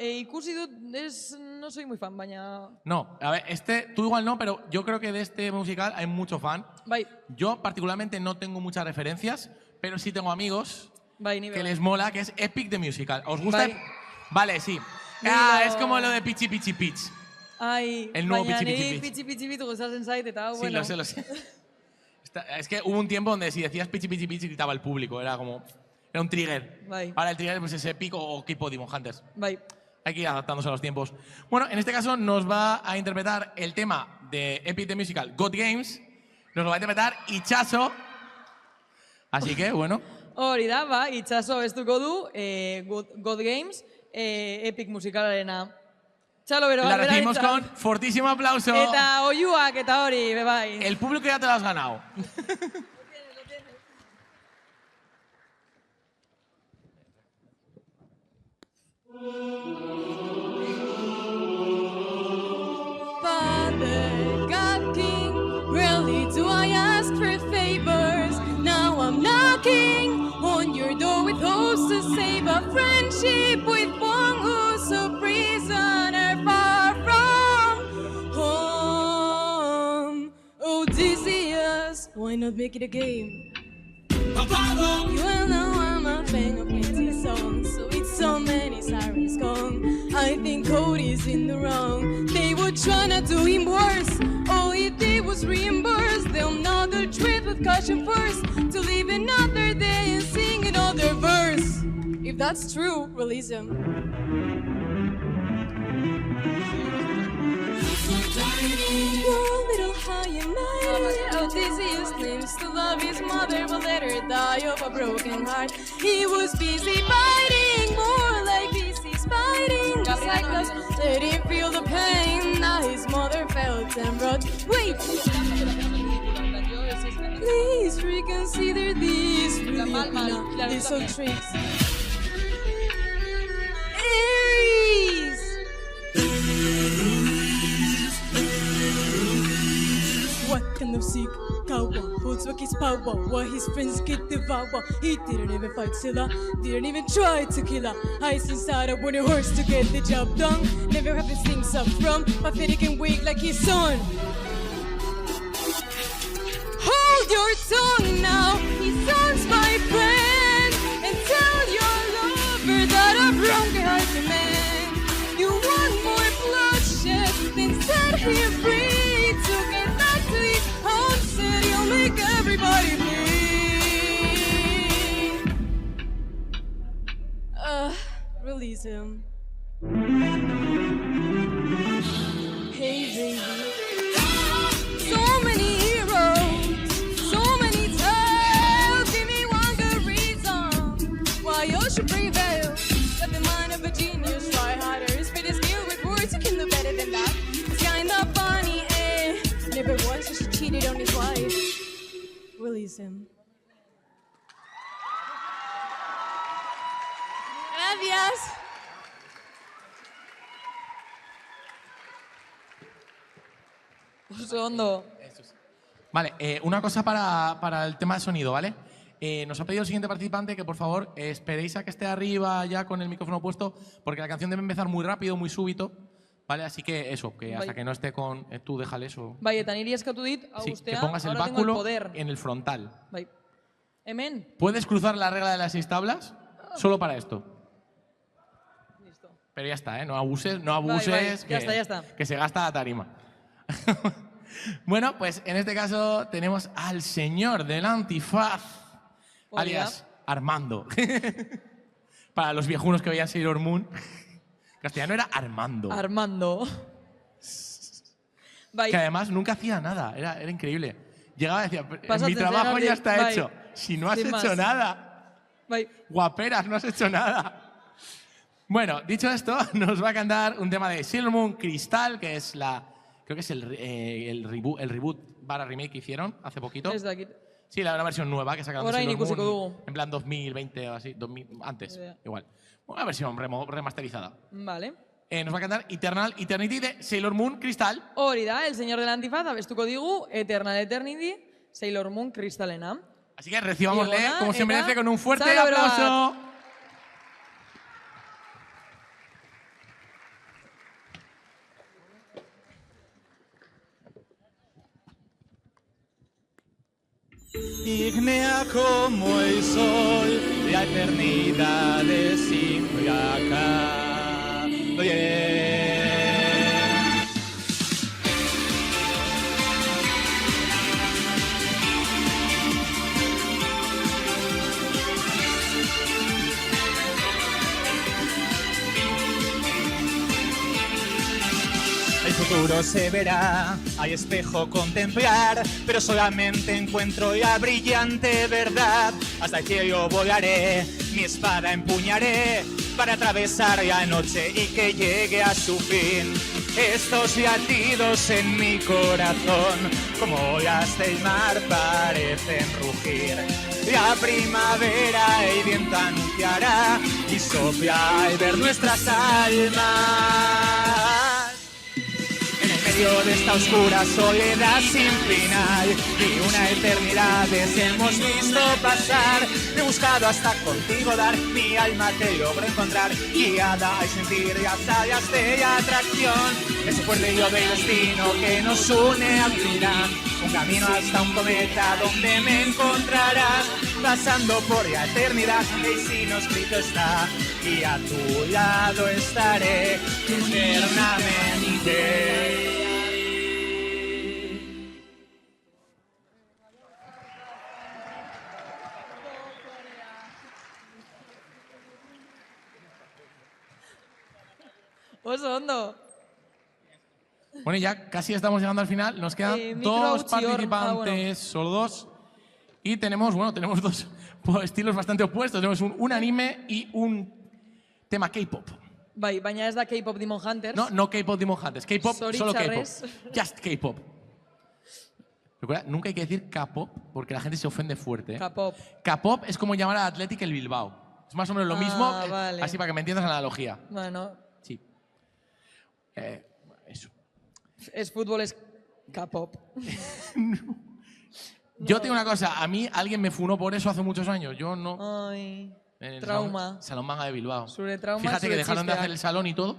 Ikusi dut, no soy muy fan, baina... No, a ver, tú igual no, pero yo creo que de este musical hay mucho fan. Bai, Yo particularmente no tengo muchas referencias, pero sí tengo amigos bai, ni que bai. les mola, que es Epic the Musical. ¿Os gusta? Bai. Vale, sí. Nilo. Es como lo de Pichi Pichi Pitch. Ai, El nuevo baina Pitxi Pitxi niri Pitch. pitxi pitxi pitxi gustatzen zait, eta Sí, bueno... lo sé. Es que hubo un tiempo donde si decías Pichi Pichi Pitch gritaba el público, era un trigger. Bai. Ahora el trigger pues es Epic o Keep Demon Hunters. Bai, Hay que ir adaptándose a los tiempos. Bueno, en este caso nos va a interpretar el tema de Epic the Musical, God Games. Nos lo va a interpretar Itxaso. Así que, bueno. hori da, ba, itxaso bestuko du, God Games, Epic musikalarena. Txalo bero, La bera recibimos ditza. con fortísimo aplauso. Eta oiuak eta hori, bebai. El público ya te lo has ganado. Father, God, King, rarely do I ask for favors. Now I'm knocking on your door with hopes to save a friendship with one who's a prisoner far from home. Odysseus, why not make it a game? You will know I'm a fan of plenty songs, so it's so many sirens gone. I think Cody's in the wrong. They were trying to do him worse. All he did was reimburse them. Now they'll treat with caution first to live another day and sing another verse. If that's true, release him. You're a little high and mighty. Odysseus claims to love his mother, but let her die of a broken heart. He was busy fighting, more like Theseus fighting the Cyclops. Let him feel the pain that his mother felt and brought. Wait! Please reconsider these these old tricks. Aries! What kind of sick cowboy holds back his power while his friends get devoured? He didn't even fight Scylla, didn't even try to kill her. Eyes inside a wooden horse to get the job done. Never have these things up from, pathetic and weak like his son. Hold your tongue now, his son's my friend, and tell your lover that I've broken heart to man. You want more bloodshed, then set him free to get back to his homestead. You'll make everybody bleed. Release him. Hey, baby. So many heroes, so many tales. Give me one good reason why you should prevail. Got the mind of a genius, try harder. Spit his skill with words, you can do better than that. It's kinda funny, eh? Never once she cheated on his wife. Release him. Gracias. Oso ondo. Vale, una cosa para el tema de sonido, ¿vale? Nos ha pedido el siguiente participante que por favor esperéis a que esté arriba ya con el micrófono puesto, porque la canción debe empezar muy rápido, muy súbito, ¿vale? Así que eso, que hasta Bai. que no esté con… tú déjale eso. Bai, eta niri eskatu dit, hau Sí, que ustea, pongas el ahora tengo el báculo poder. en el frontal. Bai. Hemen? ¿Puedes cruzar la regla de las 6 tablas? Solo para esto. Listo. Pero ya está, ¿eh? No abuses, no abuses. Bai, bai, que, ya está. Que se gasta la tarima. Bueno, pues en este caso tenemos al señor del antifaz, Hola. alias Armando. Para los viejunos que veían Sailor Moon, castellano era Armando. Armando. Bai, Que además nunca hacía nada, era increíble. Llegaba y decía, mi Pasatzen trabajo zen ya aldi, está bai. hecho. Si no has Sin hecho más. nada, bai. guaperas, no has hecho nada. Bueno, dicho esto, nos va a cantar un tema de Sailor Moon Crystal, que es creo que es el reboot barra remake que hicieron hace poquito. Ez dakit. Sí, una versión nueva que sacaron de Orain Sailor ikusiko Moon dugu. en plan 2020 o así, antes, Idea. igual. Una versión remasterizada. Vale. Nos va a cantar Eternity de Sailor Moon Crystal. Hori da, el señor del antifaz abestuko digu Eternal Eternity, Sailor Moon Kristalena. Así que recibámosle, Iona, como se eta merece, con un fuerte zalo beroak. aplauso. Ignea como el sol, la eternidad es siempre acá. Oye. El futuro se verá, hay espejo contemplar, pero solamente encuentro la brillante verdad. Hasta el cielo volaré, mi espada empuñaré, para atravesar la noche y que llegue a su fin. Estos latidos en mi corazón, como olas del mar, parecen rugir. La primavera el viento anunciará y sopla al ver nuestras almas. En el medio de esta oscura soledad sin final y una eternidad hemos visto pasar. He buscado hasta contigo dar, mi alma te logro encontrar, guiada al sentir las alas de la atracción. Ese fuerte hilo del destino que nos une abrirá un camino hasta un cometa donde me encontrarás. Pasando por la eternidad, el signo escrito está y a tu lado estaré eternamente. Oso ondo. Bueno, ya casi estamos llegando al final. Nos quedan micro dos Auchior. participantes, solo dos. Y tenemos dos estilos bastante opuestos. Tenemos un anime y un tema K-pop. Bai, baina ez da K-pop Demon Hunters. No K-pop Demon Hunters. K-pop, solo K-pop. Zoritxarrez. Just K-pop. Recuerda, nunca hay que decir K-pop porque la gente se ofende fuerte. K-pop. K-pop es como llamar a Athletic el Bilbao. Es más o menos lo mismo, vale. así para que me entiendas la analogía. Bueno, Sí. Eso. es fútbol, es K-pop. Yo tengo una cosa, a mí alguien me funó por eso hace muchos años. Yo no. Ai, En el trauma. Salón Manga de Bilbao. Zure trauma, Fíjate que zure dejaron de txisteak. hacer el salón y todo.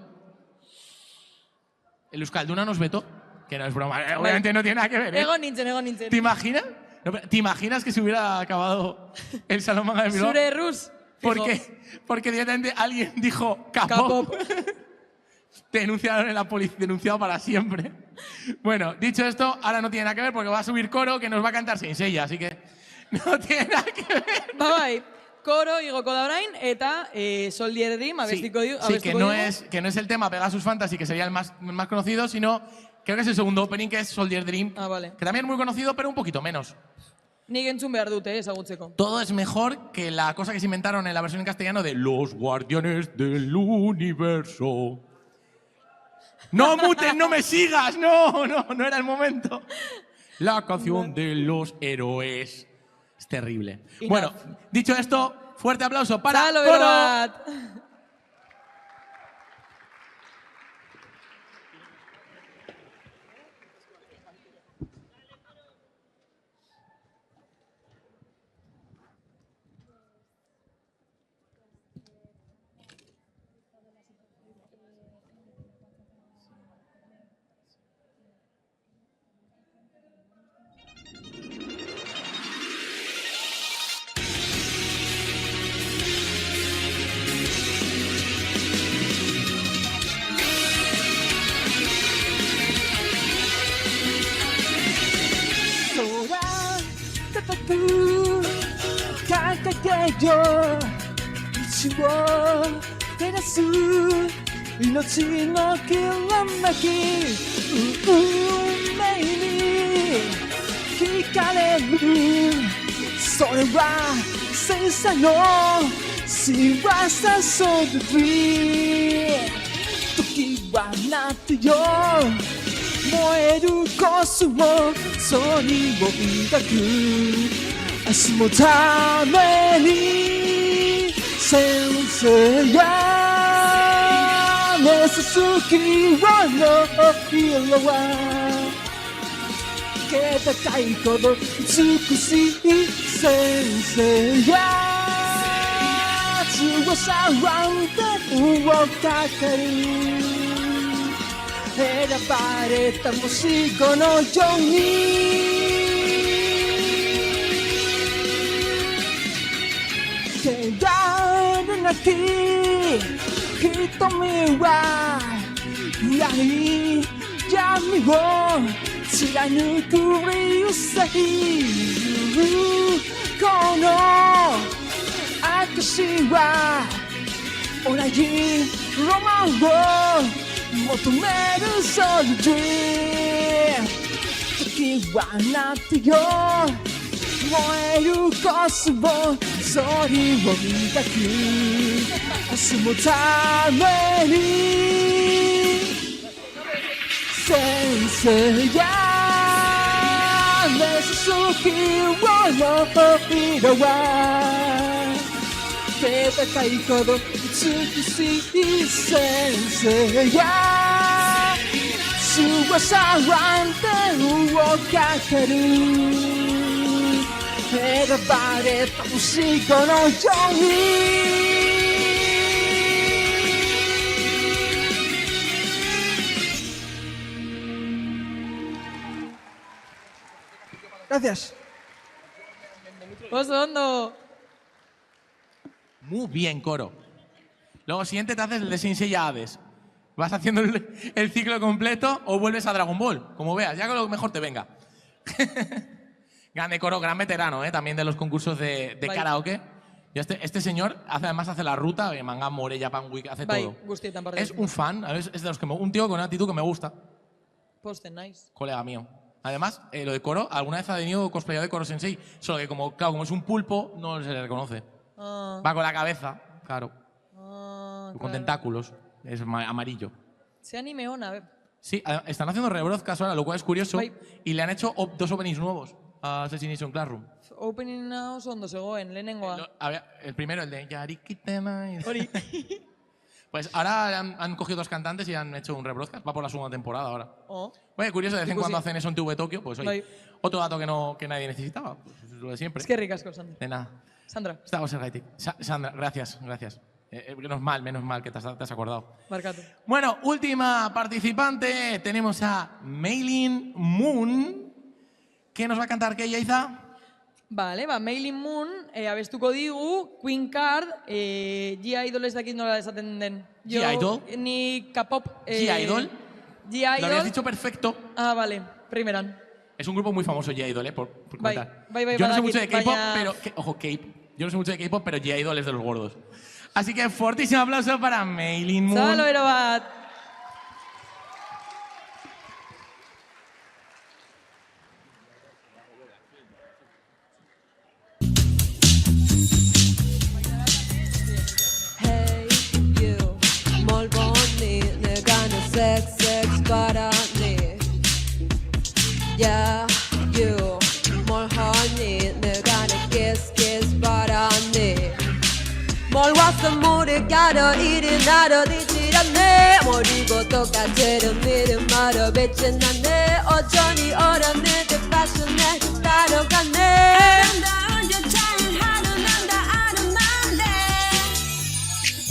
El Euskalduna nos vetó. Que no es broma, obviamente no tiene nada que ver. ¿eh? Egon nintzen. ¿Te imaginas? No, pero ¿te imaginas que se hubiera acabado el Salón Manga de Bilbao? Zure erruz. ¿Por fijo. qué? Porque directamente alguien dijo K-pop. K-pop. Denunciaron en la policía, denunciado para siempre. Bueno, dicho esto, ahora no tiene nada que ver porque va a subir Coro que nos va a cantar sin sella, así que no tiene nada que ver. Bai, koro igoko da orain, eta Soldier Dream abestiko Sí, que digu. no es el tema Pegasus Fantasy, que sería el más conocido, sino creo que es el segundo opening, que es Soldier Dream, Ah, vale. que también es muy conocido, pero un poquito menos. Nik entzun behar dute, ezagutzeko. Todo es mejor que la cosa que se inventaron en la versión en castellano de Los Guardianes del Universo. No, Muten, no me sigas, no era el momento. La canción de los héroes. Es terrible. Enough. Bueno, dicho esto, fuerte aplauso para Zalo Coro. bero bat!高く掲げよ道を照らす命のきらめき運命に惹かれるそれは戦車の仕業そうだ時はなってよ燃えるコスモソニーを抱く明日もために先生が目指す希望の色は気高いほど美しい先生が強さワンテンをかける選ばれた星このように汚れなき瞳は闇闇を貫く流星この証は同じロマンを求めるソルジー時はなってよ燃えるコスモソリを抱く明日もために先生が目指す希望の色は気高いほど美しい先生が強さワンテンをかける選ばれた星このようにGracias. Oso ondo! Muy bien, Coro. Luego, siguiente te haces el de Sin Seiya Hades. Vas haciendo el ciclo completo o vuelves a Dragon Ball, como veas, ya con lo mejor te venga. Grande Coro, gran veterano, también de los concursos de Bai. karaoke. Y este señor además hace la ruta, Manga, More, Japan Week, hace Bai, todo. guztietan parte. Es un fan, es de los que un tío con una actitud que me gusta, Posten, nice. colega mío. Además, lo de Koro, alguna vez ha venido cosplayado de Koro Sensei, solo que como es un pulpo, no se le reconoce. Ah, Va con la cabeza, claro, con claro. tentáculos, es amarillo. Se anime ona, be. Sí, están haciendo rebroadcast ahora, lo cual es curioso, Bai. y le han hecho 2 openings nuevos a Assassination Classroom. Opening oso ondo zegoen, lehenengoa. El primero, el de Yarikitena. Hori. Pues ahora han cogido 2 cantantes y han hecho un rebroadcast. Va por la segunda temporada ahora. Oh. Oye, curioso, de vez en Ikusi. cuando hacen eso en TV Tokio. Pues oye, Bai. otro dato que nadie necesitaba. Pues es lo de siempre. Es que ricasco, Sandra. De nada. Sandra, Estamos en Gaitik. Sandra, gracias. Menos mal que te has acordado. barkatu. Bueno, última participante. Tenemos a Maylin Moon. ¿Qué nos va a cantar qué, Yaiza? Vale, Maylin Moon, abestuko digu, Queen Card, G-Idol ez dakit nola esaten den. G-Idol? Ni K-pop. G-Idol. Lo habías G-Idol. dicho perfecto. Ah, vale, primeran. Es un grupo muy famoso, G-Idol, por Bai, comentar. bai, Yo no sé badakit, mucho de K-pop, baina- pero... Ojo, Yo no sé mucho de K-pop, pero G-Idol es de los gordos. Así que fortísimo aplauso para Maylin Moon. Zabalo ero bat. Hey you 뭘 보니 내가 너 섹섹 바라니 Yeah you 뭘 하니 내가 너 kiss 바라니 뭘 왔어 모르가도 이리 나도 뒤질 않네 모르고 똑같은 일은 말어 배친 않네 어쩌니 어렸는 듯 패션에 따라가네 아름다운 여자는 하루 난다 아름다운데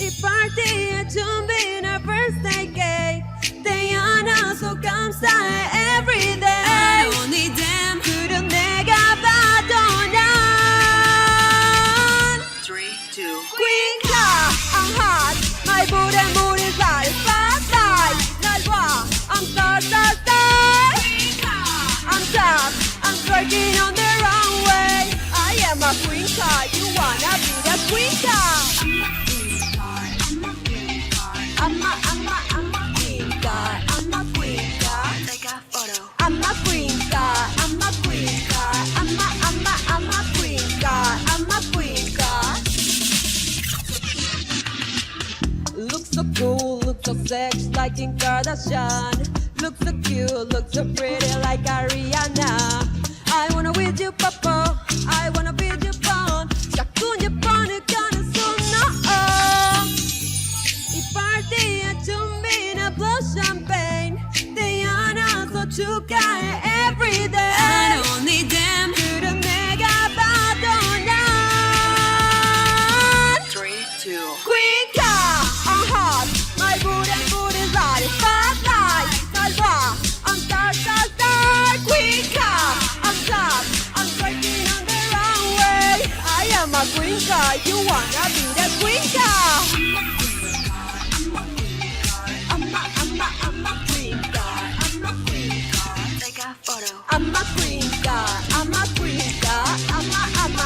이 파티에 준비한 our first day 태어나서 감사해 everyday I don't need them 그런 내가 봐도 난 3, 2, Queen car I'm hot my booty booty got it spotlight 날 봐 I'm star star star I'm top I'm twerking on the runway I am a queen car you wanna be the queen car I'm a queen car I'm a queen car take a photo. I'm a queen car I'm a queen car I'm a queen car I'm a queen car Look so cool, look so sexy like Kim Kardashian. Look so cute, look so pretty like Ariana. I wanna with you, papa. I wanna be your pawn. 자꾸 내 뻔을 가는 손 이 파티에 준비는 blow champagne. 태어나서 축하해 everyday. I don't need them. 그런 내가 봐도 난 3, 2, Queen car, I'm hot. My booty light spotlight. 날 봐, I'm star, star, star. Queen car, I'm top. I'm twerking on the runway. I am a queen car. You wanna be the queen car? I'm a queen car. I'm a queen car. take a photo. I'm a queen car. I'm a queen car. I'm a.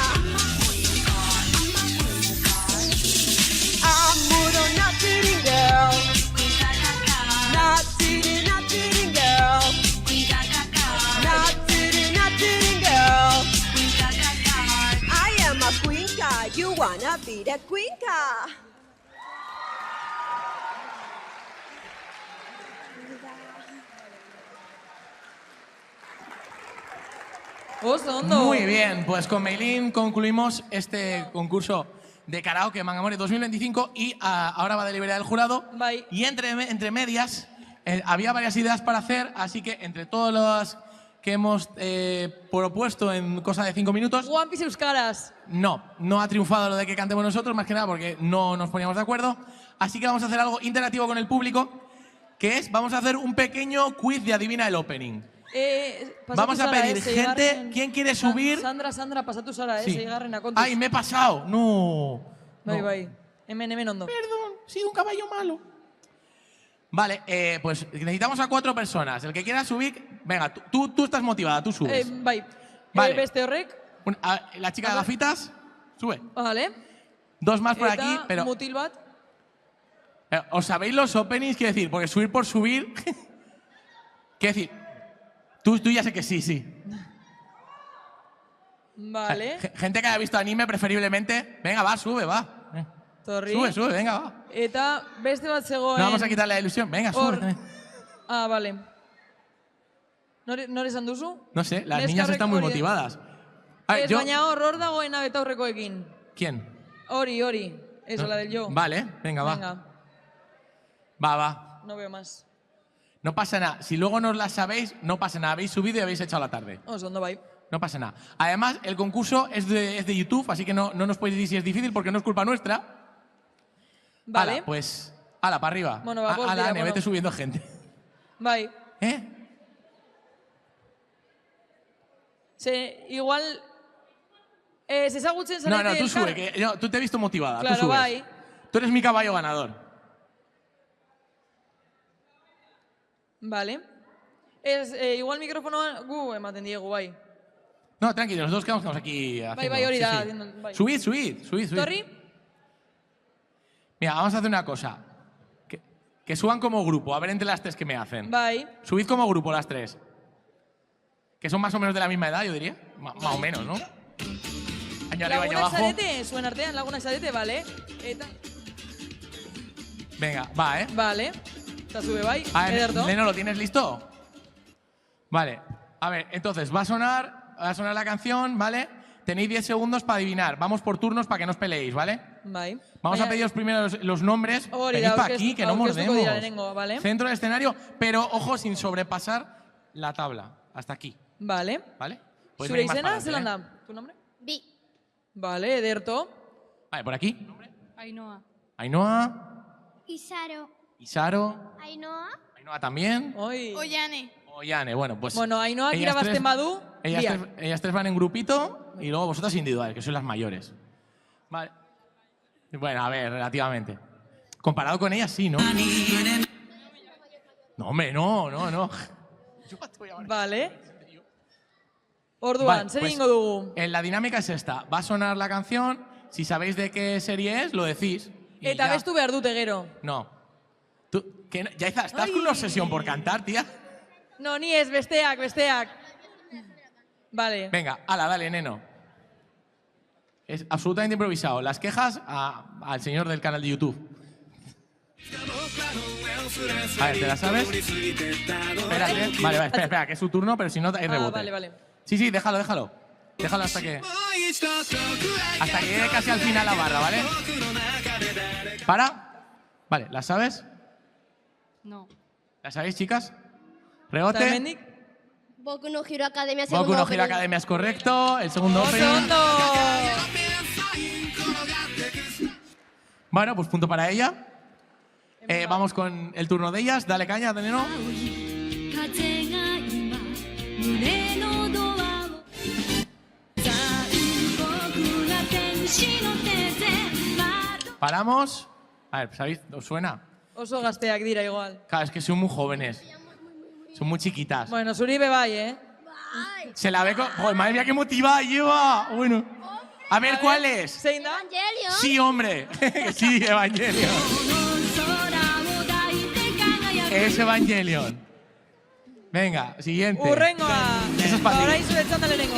아무도 not cheating girl. Not cheating, not cheating girl. Not cheating, not cheating girl. I am a queen car. You wanna be the queen car? Oso ondo. Muy bien, pues con Maylin concluimos este concurso de karaoke Mangamore 2025 y ahora va a deliberar el jurado. Bai. Y entre medias había varias ideas para hacer, así que entre todas las que hemos propuesto en cosa de 5 minutos, One Piece euskaraz. no ha triunfado lo de que cantemos nosotros, más que nada porque no nos poníamos de acuerdo. Así que vamos a hacer algo interactivo con el público, que es, vamos a hacer un pequeño quiz de adivina el opening. Pasatu Vamos a zara, pedir gente, seigarren- ¿quién quiere subir? Sandra, pasatu zara, Sí. seigarrena kontuz. ¡Ay, me he pasado! ¡No! Bai, No. bai. Hemen ondo. Perdón, he sido un caballo malo. Vale, pues necesitamos a 4 personas. El que quiera subir, venga, tú estás motivada, tú subes. Bai. Vale. Beste horrek, La chica de gafitas, sube. vale. 2 más por Eta aquí, pero... mutil bat. ¿Os sabéis los openings? Quiero decir, porque subir por subir... Quiero decir, tú ya sé que sí. Vale. Gente que haya visto anime preferiblemente. Venga, va, sube, va. Torri. Sube, venga, va. Eta beste bat zegoen. No vamos a quitarle la ilusión. Venga, sube. Hor. Ah, vale. Nore esan duzu? No sé, las Neskarrek niñas están muy hori- motivadas. A ver, Ez, baina hor dagoena betaurrekoekin. ¿Quién? Hori. Eso, la del yo. Vale, venga, va. Venga, Va. no veo más. No pasa nada. Si luego no las sabéis, no pasa nada. Habéis subido y habéis echado la tarde. Oso, ondo bai. No pasa nada. Además, el concurso es de YouTube, así que no nos podéis decir si es difícil porque no es culpa nuestra. Vale. Ala, pues, ala, para arriba. Bueno, va, pues, Ala, tira, Ane, bueno. vete subiendo gente. Bai. ¿Eh? Igual... se ezagutzen zarete... No, tú elkar? sube, que tú te he visto motivada. Claro, tú subes. bai. Tú eres mi caballo ganador. Vale. Igual mikrofonoa gu ematen diegu, bai. No, tranquilo, los dos quedamos aquí haciendo. Bai, hori da. Sí. haciendo- bai. Subid. Torri? Mira, vamos a hacer una cosa. Que suban como grupo, a ver entre las tres que me hacen. Bai. Subid como grupo las tres. Que son más o menos de la misma edad, yo diría. Más o menos, ¿no? Año arriba, año Lagunak abajo. zarete, zuen artean lagunak zarete, bale. Eta, Venga, va, ¿eh? bale. Eta zube bai, A ver, ederto. Leno, ¿lo tienes listo? Vale. A ver, entonces, va a sonar la canción, ¿vale? Tenéis 10 segundos para adivinar. Vamos por turnos para que no os peleéis, ¿vale? Bai. Vamos a Baina- pediros primero los nombres. Hori Venid da, para aquí, que no aurkeztuko mordemos. dira lehenengo, ¿vale? Centro del escenario, pero ojo, sin sobrepasar la tabla. Hasta aquí, Vale. ¿vale? Podéis Zure venir más izena, para zelan adelante, da? Tu nombre? Bi. Vale, ederto. Vale, por aquí. Ainhoa. Ainhoa, Isaro. Isaro, Ainhoa. Ainhoa también. Oi. Ollane. Ollane, bueno, pues... Bueno, Ainhoak ellas irabazten tres- badu, biak. ellas tres van en grupito y luego vosotras individuales, que sois las mayores. Vale. Bueno, a ver, relativamente. Comparado con ellas, sí, ¿no? No, hombre, no. Vale. Orduan, Vale, zer pues, egingo dugu? La dinámica es esta. Va a sonar la canción. Si sabéis de qué serie es, lo decís. y Eta ya. bestu behar dute gero. No. Tú, que no- Yaiza, ¿estás con una obsesión por cantar, tía? No, ni ez, besteak. Vale. Venga, ala, dale, neno. Es absolutamente improvisado. Las quejas al señor del canal de YouTube. A ver, ¿te la sabes? Espérate. Vale, espera, que es su turno, pero si no, hay rebote. Vale. Sí, déjalo. Déjalo hasta que llegue casi al final la barra, ¿vale? ¿Para? Vale, ¿la sabes? No. ¿La sabéis, chicas? Rebote. Hemendik? Boku no Hero Academia Boku segundo no Hero opening. Academia es correcto. El segundo Oso opening. ondo! Bueno, pues punto para ella. Vamos con el turno de ellas. Dale caña, Neno. 風が今胸のドアを残酷な天使の手で窓 Paramos. A ver, ¿sabéis? ¿Os suena? Oso gazteak dira igual. Claro, es que son muy jóvenes. Son muy chiquitas. Bueno, zuri be bai, Se la ve con... Joder, madre mía, qué motivada lleva. Bueno. A ver, ¿cuál es? Zein da? Evangelion. Sí, hombre. Sí, Evangelion. 空を抱いて輝く Es Evangelion. Venga, siguiente. Urrengoa! Eso es para ti. Orain zure txanda lehenengo.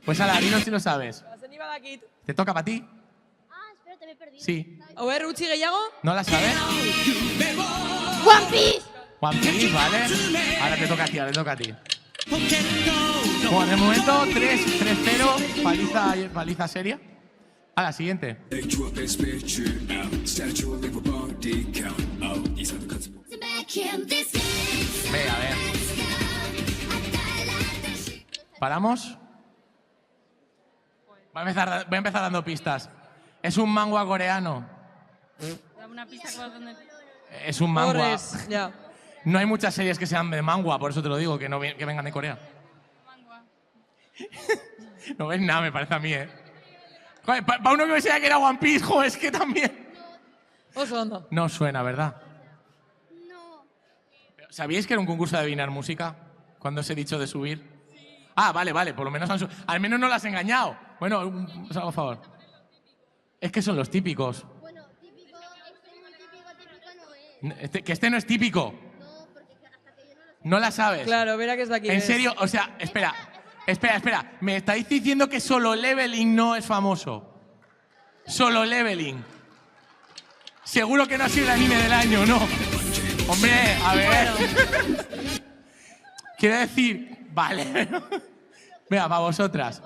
Pues ala, dinos si lo sabes. Zen badakit. ¿Te toca para ti? Ah, espérate, me he perdido. Sí. Ober, utzi gehiago? ¿No la sabes? One Piece. One Piece, ¿vale? Ahora te toca a ti, Bueno, de momento 3-0, paliza seria. A la siguiente. Venga, a ver. ¿Paramos? Voy a empezar dando pistas. Es un manga coreano. Dame una pista con donde... Es un manga. Horrez, ja. No hay muchas series que sean de manga, por eso te lo digo, que vengan de Corea. No ves nada, me parece a mí, ¿eh? Joder, para uno que me decía que era One Piece, joder, es que también. Oso ondo. No suena, ¿verdad? No. ¿Sabíais que era un concurso de adivinar música? Cuando os he dicho de subir. Ah, vale, por lo menos al menos no la has engañado. Bueno, os hago favor. Es que son los típicos. Bueno, típico, no es. Que este no es típico. No, porque hasta que yo no lo sé. No la sabes. Claro, verá que es de aquí. En ¿ves? serio, o sea, espera. Me estáis diciendo que Solo Leveling no es famoso. Solo Leveling. Seguro que no ha sido el anime del año, ¿no? Hombre, a ver. Quiero decir, vale. Venga, para vosotras.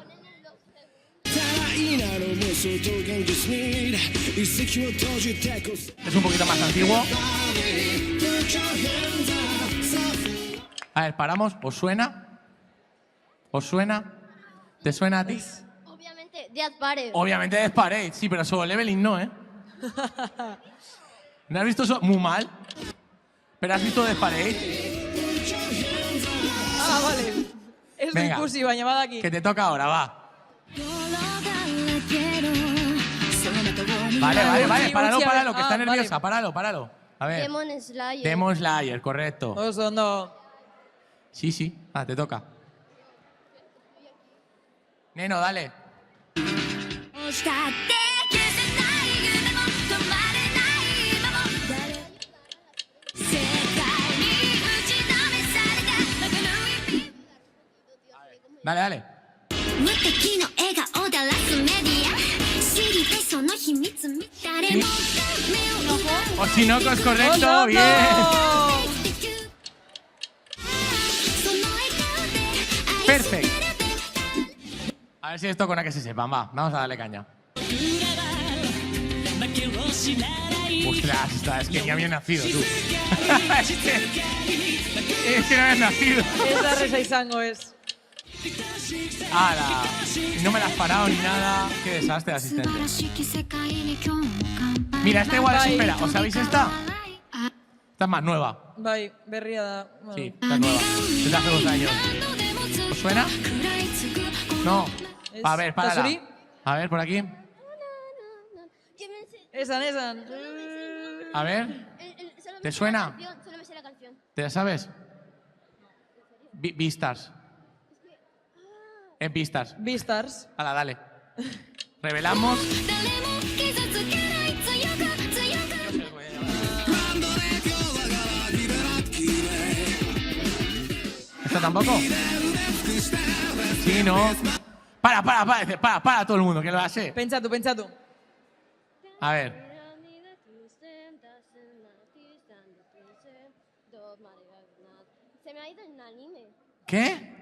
Es un poquito más antiguo. A ver, paramos. ¿Os suena? ¿Os suena? ¿Te suena a ti? Obviamente, Death Parade. Obviamente Death Parade, sí, pero Solo Leveling no, ¿eh? ¿No has visto eso? Muy mal. ¿Pero has visto Death Parade? Ah, vale. Es Venga. discursiva, llamada aquí. Que te toca ahora, va. Vale, páralo, que está nerviosa, vale. páralo. A ver. Demon Slayer. Demon Slayer, correcto. Oso, no. Sí. Ah, te toca. Neno, dale. Dale. Oshinoko es correcto, ¡Oso, bien. no! Perfecto. A ver si esto con la que se sepan, va. Vamos a darle caña. Ostras, es que ni había nacido, tú. es que no habías nacido. Esa Resa y Sango es. ¡Hala! No me la has parado ni nada. Qué desastre de asistente. Mira, esta igual, espera, ¿os sabéis esta? Esta es más nueva. Bai, berria da. Bueno. Sí, esta es nueva. Es de hace 2 años. ¿Os suena? No. A ver, párala. ¿Tasuri? A ver, por aquí. Esan. A ver. Solo me ¿Te sé suena? la canción, solo me sé la canción. ¿Te la sabes? Beastars. Es Beastars. Beastars. Hala, dale. Revelamos. ¿Esta tampoco? Sí, no. Para todo el mundo, que lo hace. Pentsatu. A ver. Se me ha ido el anime. ¿Qué?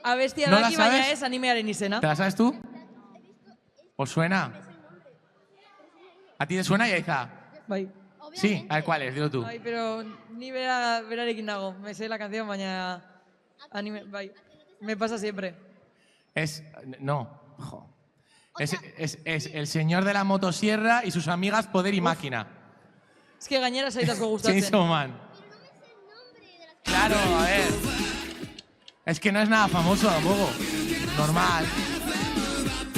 Abestia ¿No la daki, baina sabes? ez animearen izena. ¿Te la sabes tú? ¿Os suena? ¿A ti te suena, Yaiza? Bai. Sí, a ver cuál es, dilo tú. Bai, pero ni berarekin nago. Me sé la canción, baina anime, bai. Me pasa siempre. No. Jo. Es el señor de la motosierra y sus amigas Poder y Máquina. Es que gainera zaitazko gustatzen. Chainsaw Man. Claro, a ver. Es que no es nada famoso tampoco. Normal.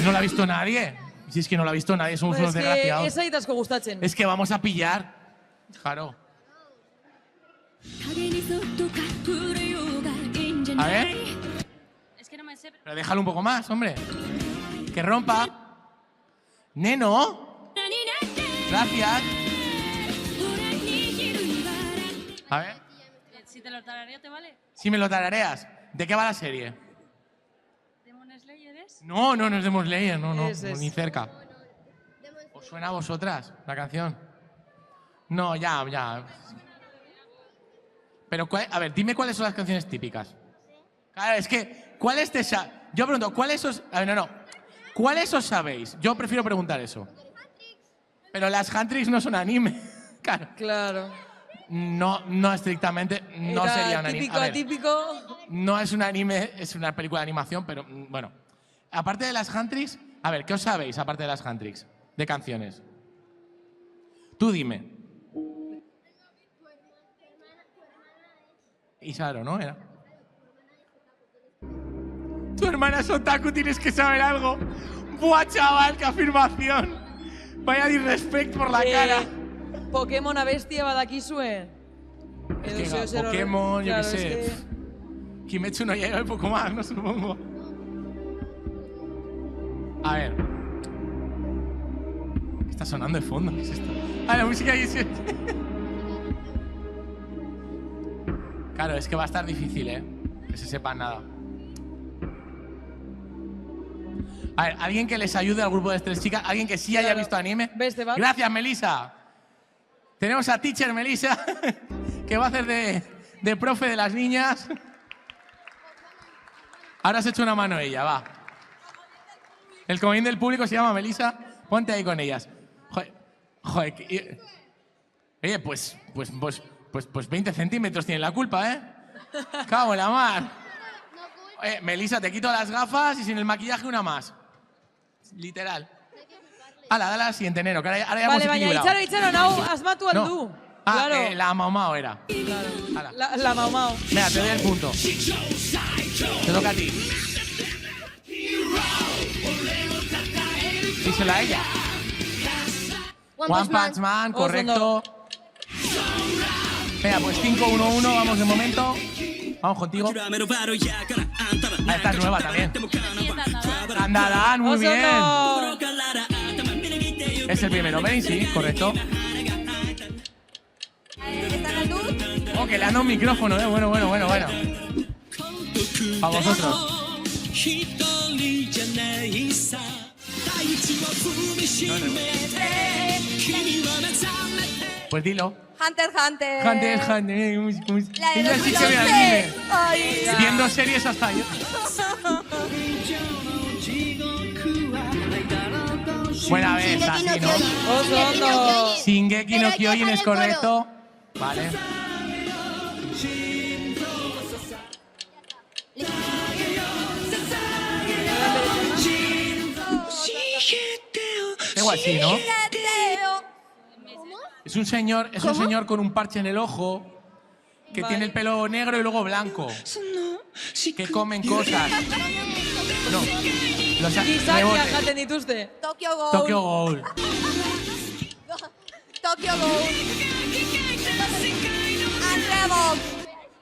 No lo ha visto nadie. Si es que no lo ha visto nadie, somos unos Es que desgraciados. ez zaitazko gustatzen. Es que vamos a pillar. Claro. A ver. Es que no me sé. Pero déjalo un poco más, hombre. Que rompa. Neno. Gracias. A ver. Si te lo tarareo, ¿te vale? Si me lo tarareas. ¿De qué va la serie? ¿Demon Slayer es? No es Demon Slayer, no, Es. ni cerca. ¿Os suena a vosotras la canción? No, ya. Pero, a ver, dime cuáles son las canciones típicas. Claro, es que, ¿cuáles te Yo pregunto, ¿cuáles os... A ver, no. ¿Cuáles os sabéis? Yo prefiero preguntar eso. Pero las Huntrix no son anime. Claro. No estrictamente, no Era sería un anime. típico, A ver, atípico. no es un anime, es una película de animación, pero bueno. Aparte de las Huntrix, a ver, ¿qué os sabéis aparte de las Huntrix? De canciones. Tú dime. Isaro, ¿no? Era. Tu hermana es otaku, tienes que saber algo. Buah, chaval, qué afirmación. Vaya disrespect por la cara. Pokémon abestia badakizue. Es que Pokémon, yo qué sé. Kimetsu no Yaiba y poco más, no supongo. A ver. ¿Qué está sonando de fondo? ¿Qué es esto? Ah, la música ahí sí. Claro, es que va a estar difícil, ¿eh? Que se sepan nada. A ver, alguien que les ayude al grupo de 3 chicas, alguien que sí haya visto anime. ¿Ves, Tebat? Gracias, Melissa. Tenemos a Teacher Melissa, que va a hacer de profe de las niñas. Ahora has hecho una mano ella, va. El comodín del público se llama Melissa. Ponte ahí con ellas. Joder, oye, pues 20 centímetros tiene la culpa, ¿eh? Cago en la mar. Melissa, te quito las gafas y sin el maquillaje una más. Literal. Hala, dale a la siguiente, Nero, que ahora ya hemos Vale, baina, equilibrado. itxaron, hau, asmatu aldu. Ah, Claro. la Mau era. Claro. Hala. La Mau Mau. Venga, te doy el punto. Te toca a ti. Díselo a ella. One Punch Man, correcto. Venga, pues 5-1-1, vamos de momento. Vamos contigo. Ah, esta es nueva también. Andarán, muy bien. Es el primero, ¿veis? Sí, correcto. Oh, que le han dado un micrófono, ¿eh? Bueno. Para vosotros. Pues dilo. Hunter x Hunter. La de Ella los sí que ve 2011. anime. Ay, Viendo series hasta yo. Bueno, a ver, así, ¿no? Oso ondo. Shingeki no Kyojin es correcto. Vale. Algo así, ¿no? Es un señor con un parche en el ojo que Vale. tiene el pelo negro y luego blanco. Que comen cosas. No. Los Gizakiak rebotes. jaten dituzte. Tokyo Ghoul. Tokyo Ghoul. Tokyo Ghoul. Unravel.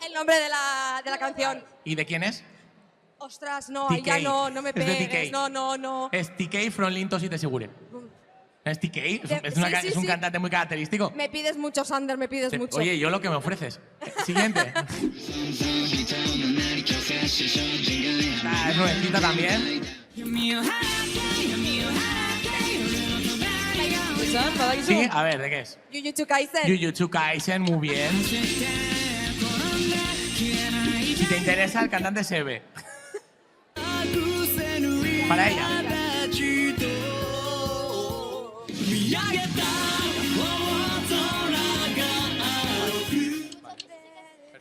El nombre de la canción. ¿Y de quién es? Ostras, no, ahí TK. ya no me Es de pegues. TK. No. Es TK from Lintos y te segure. ¿Es TK? Sí, Es un sí. cantante muy característico. Me pides mucho, Sander, me pides mucho. Oye, yo lo que me ofreces. Siguiente. Es nuevecita también. Izan, badakizu? Sí, a ver, ¿de qué es? Jujutsu Kaisen. Jujutsu Kaisen, muy bien. Si te interesa, el cantante Sebe. Para ella.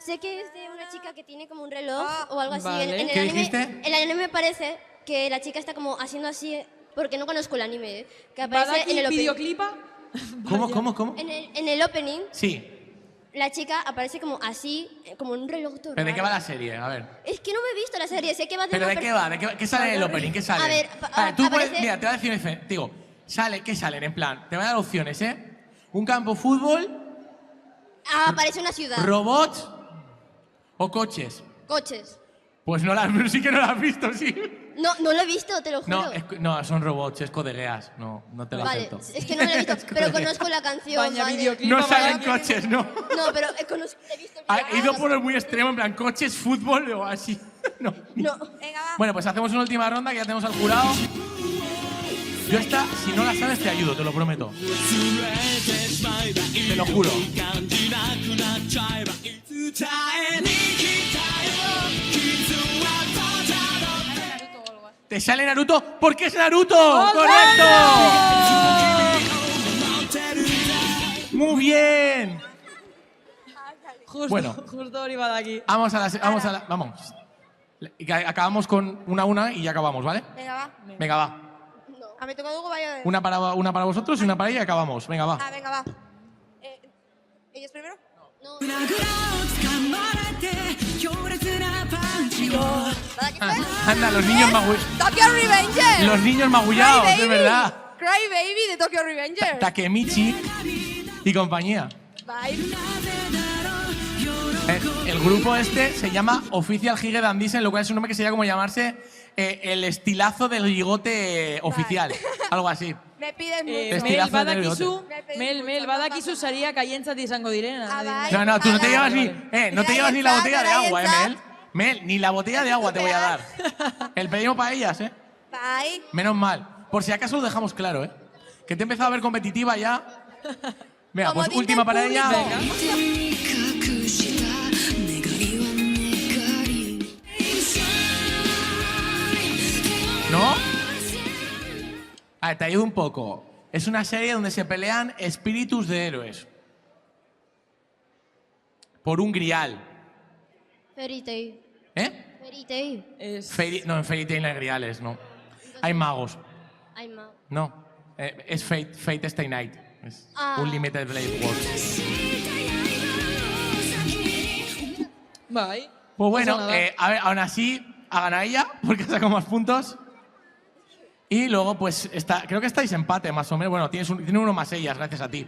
Sé que es de una chica que tiene como un reloj Ah, o algo así. vale. En el ¿Qué anime, dijiste? En el anime me parece que la chica está como haciendo así, porque no conozco el anime, ¿eh? Que aparece en el Badaki opening. bideoklipa? ¿Cómo? En el opening, Sí. la chica aparece como así, como en un reloj todo ¿Pero de qué raro. va la serie? A ver. Es que no me he visto la serie, sé que va de ¿Pero una de qué persona- va? ¿Qué sale en el opening? ¿Qué sale? A ver, tú puedes, aparece- mira, te voy a decir diferente. Digo, ¿qué salen? En plan, te voy a dar opciones, ¿eh? Un campo de fútbol, aparece una ciudad. robots o coches. Coches. Pues no sí que no la has visto, sí. No lo he visto, te lo juro. No, son robots, es codegueas. No te lo Vale, acepto. es que no lo he visto, pero conozco la canción. Baina ¿vale? bideoklipa No salen badaki. coches, no. No, pero he visto el He ido video. por el muy extremo, en plan, coches, fútbol o así. No. No. Venga, va. Bueno, pues hacemos una última ronda, que ya tenemos al jurado. Yo esta, si no la sabes, te ayudo, te lo prometo. Te lo juro. ¿Te sale Naruto? ¿Por qué es Naruto? ¡Correcto! ¡Muy bien! Justo, Bueno. justo hori badaki. Vamos. Y que acabamos con una y ya acabamos, ¿vale? Venga, va. Venga, va. A me toca algo, vaya. Una para vosotros y una para ella y acabamos. Venga, va. Venga, va. ¿Ellos primero? No. Anda, los niños magullados. ¡Tokyo Revenger! Los niños magullados, Cry es Baby. verdad. Cry Baby de Tokyo Revenger. Takemichi y compañía. Bye. El grupo este se llama Official Hige Dandisen, lo cual es un nombre que sería como llamarse el estilazo del bigote oficial. Algo así. Me pides mucho. Mel Estilazo del badakizu, bigote. Mel badakizu saria kaientzat izango direna. Ah, bai. No, tú no te llevas Vale. no te llevas ni la botella de agua, Beraientzat. Mel. Mel, ni la botella de agua te voy a dar. El pedimos para ellas, Bai. Menos mal. Por si acaso lo dejamos claro, Que te he empezado a ver competitiva ya. Venga, Como pues dice última el para ella. público. ¿No? A ver, te ayudo un poco. Es una serie donde se pelean espíritus de héroes. Por un grial. Fairy Tail. ¿Eh? Fairy Tail. No, en Fairy Tail no hay griales, no. Hay magos. Ay, ma. No. Es Fate Stay Night. Es Ah. un Limited Blade Works. Bai. Pues bueno, pasa nada. a ver, aún así ha ganado ella porque ha sacado más puntos. Y luego, pues, creo que estáis empate, más o menos. Bueno, tiene uno más ellas, gracias a ti.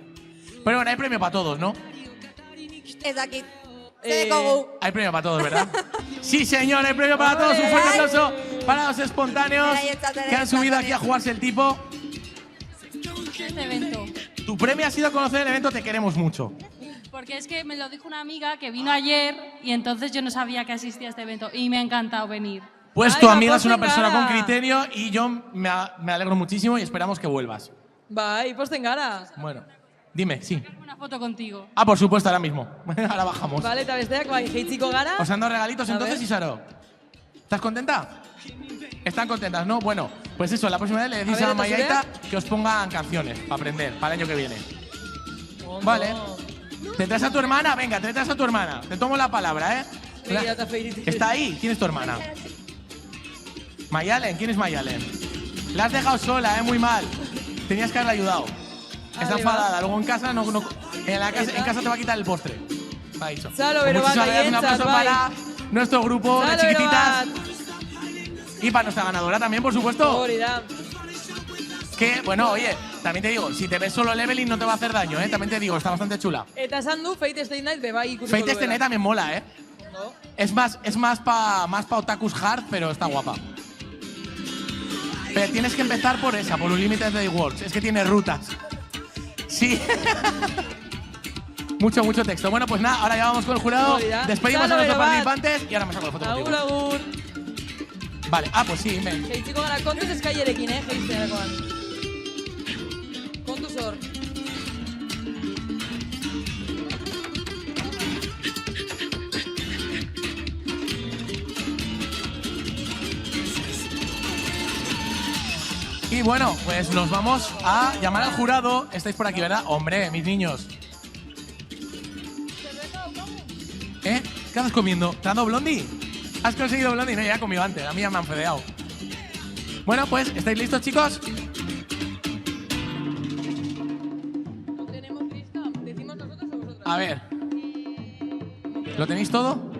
Pero bueno, hay premio para todos, ¿no? Ez dakit. Zer dekogu. Hay premio para todos, ¿verdad? Sí, señor, hay premio para todos. Un fuerte aplauso para los espontáneos que han subido aquí a jugarse el tipo. Este evento. Tu premio ha sido conocer el evento, te queremos mucho. Porque es que me lo dijo una amiga que vino ayer y entonces yo no sabía que asistía a este evento y me ha encantado venir. Pues Ay, tu va, amiga pues es una venga, persona con ara. criterio y yo me alegro muchísimo y esperamos que vuelvas. Bai, posten gara. Bueno, dime, sí. Una foto contigo. Ah, por supuesto, ahora mismo. Ahora bajamos. Vale, eta besteak, bai, jeitziko gara. ¿Os han dado regalitos A entonces, ver. Isaro? ¿Estás contenta? Están contentas, ¿no? Bueno, pues eso, la próxima vez le decís A ver, a, ¿eta Mayaita que os pongan canciones para aprender, para el año que viene. Vale. ¿Te traes a tu hermana? Venga, te traes a tu hermana. Te tomo la palabra, ¿eh? Begira eta Fairy Tail. ¿Está ahí? ¿Quién es tu hermana? Mayalen, ¿quién es Mayalen? La has dejado sola, muy mal. Tenías que haberla ayudado. Está Vale, enfadada. va. Luego en casa en casa te va a quitar el postre. Me ha dicho. Salo, Pues bero bat, muchísimas gracias, un haientzat, aplauso bai. para nuestro grupo de Salo, bero chiquititas. bat. Y para nuestra ganadora también, por supuesto. Hori da. Que, bueno, oye, también te digo, si te ves solo leveling no te va a hacer daño, ¿eh? También te digo, está bastante chula. Eta esan du, Fate Stay Night bebai ikusiko Fate Stay Night también mola, ¿eh? No? Es más pa otakus hard, pero está guapa. Pero tienes que empezar por esa, por Unlimited Day Works. Es que tiene rutas. Sí. mucho texto. Bueno, pues nada, ahora ya vamos con el jurado. Hori da. Despedimos a Salo, nuestros bero bat. participantes y ahora me saco la foto Agur, contigo. agur. Vale, pues sí, ven. Jeitziko gara kontuz eskailerekin, jeitzerakoan. Kontuz hor. Y bueno, pues nos vamos a llamar al jurado. Estáis por aquí, ¿verdad? Hombre, mis niños. ¿Eh? ¿Qué haces comiendo? ¿Te has dado blondie? ¿Has conseguido blondie? No, ya he comido antes. A mí ya me han fedeado. Bueno, pues, ¿estáis listos, chicos? No tenemos lista. ¿Decimos nosotros o vosotros? A ver. ¿Lo tenéis todo?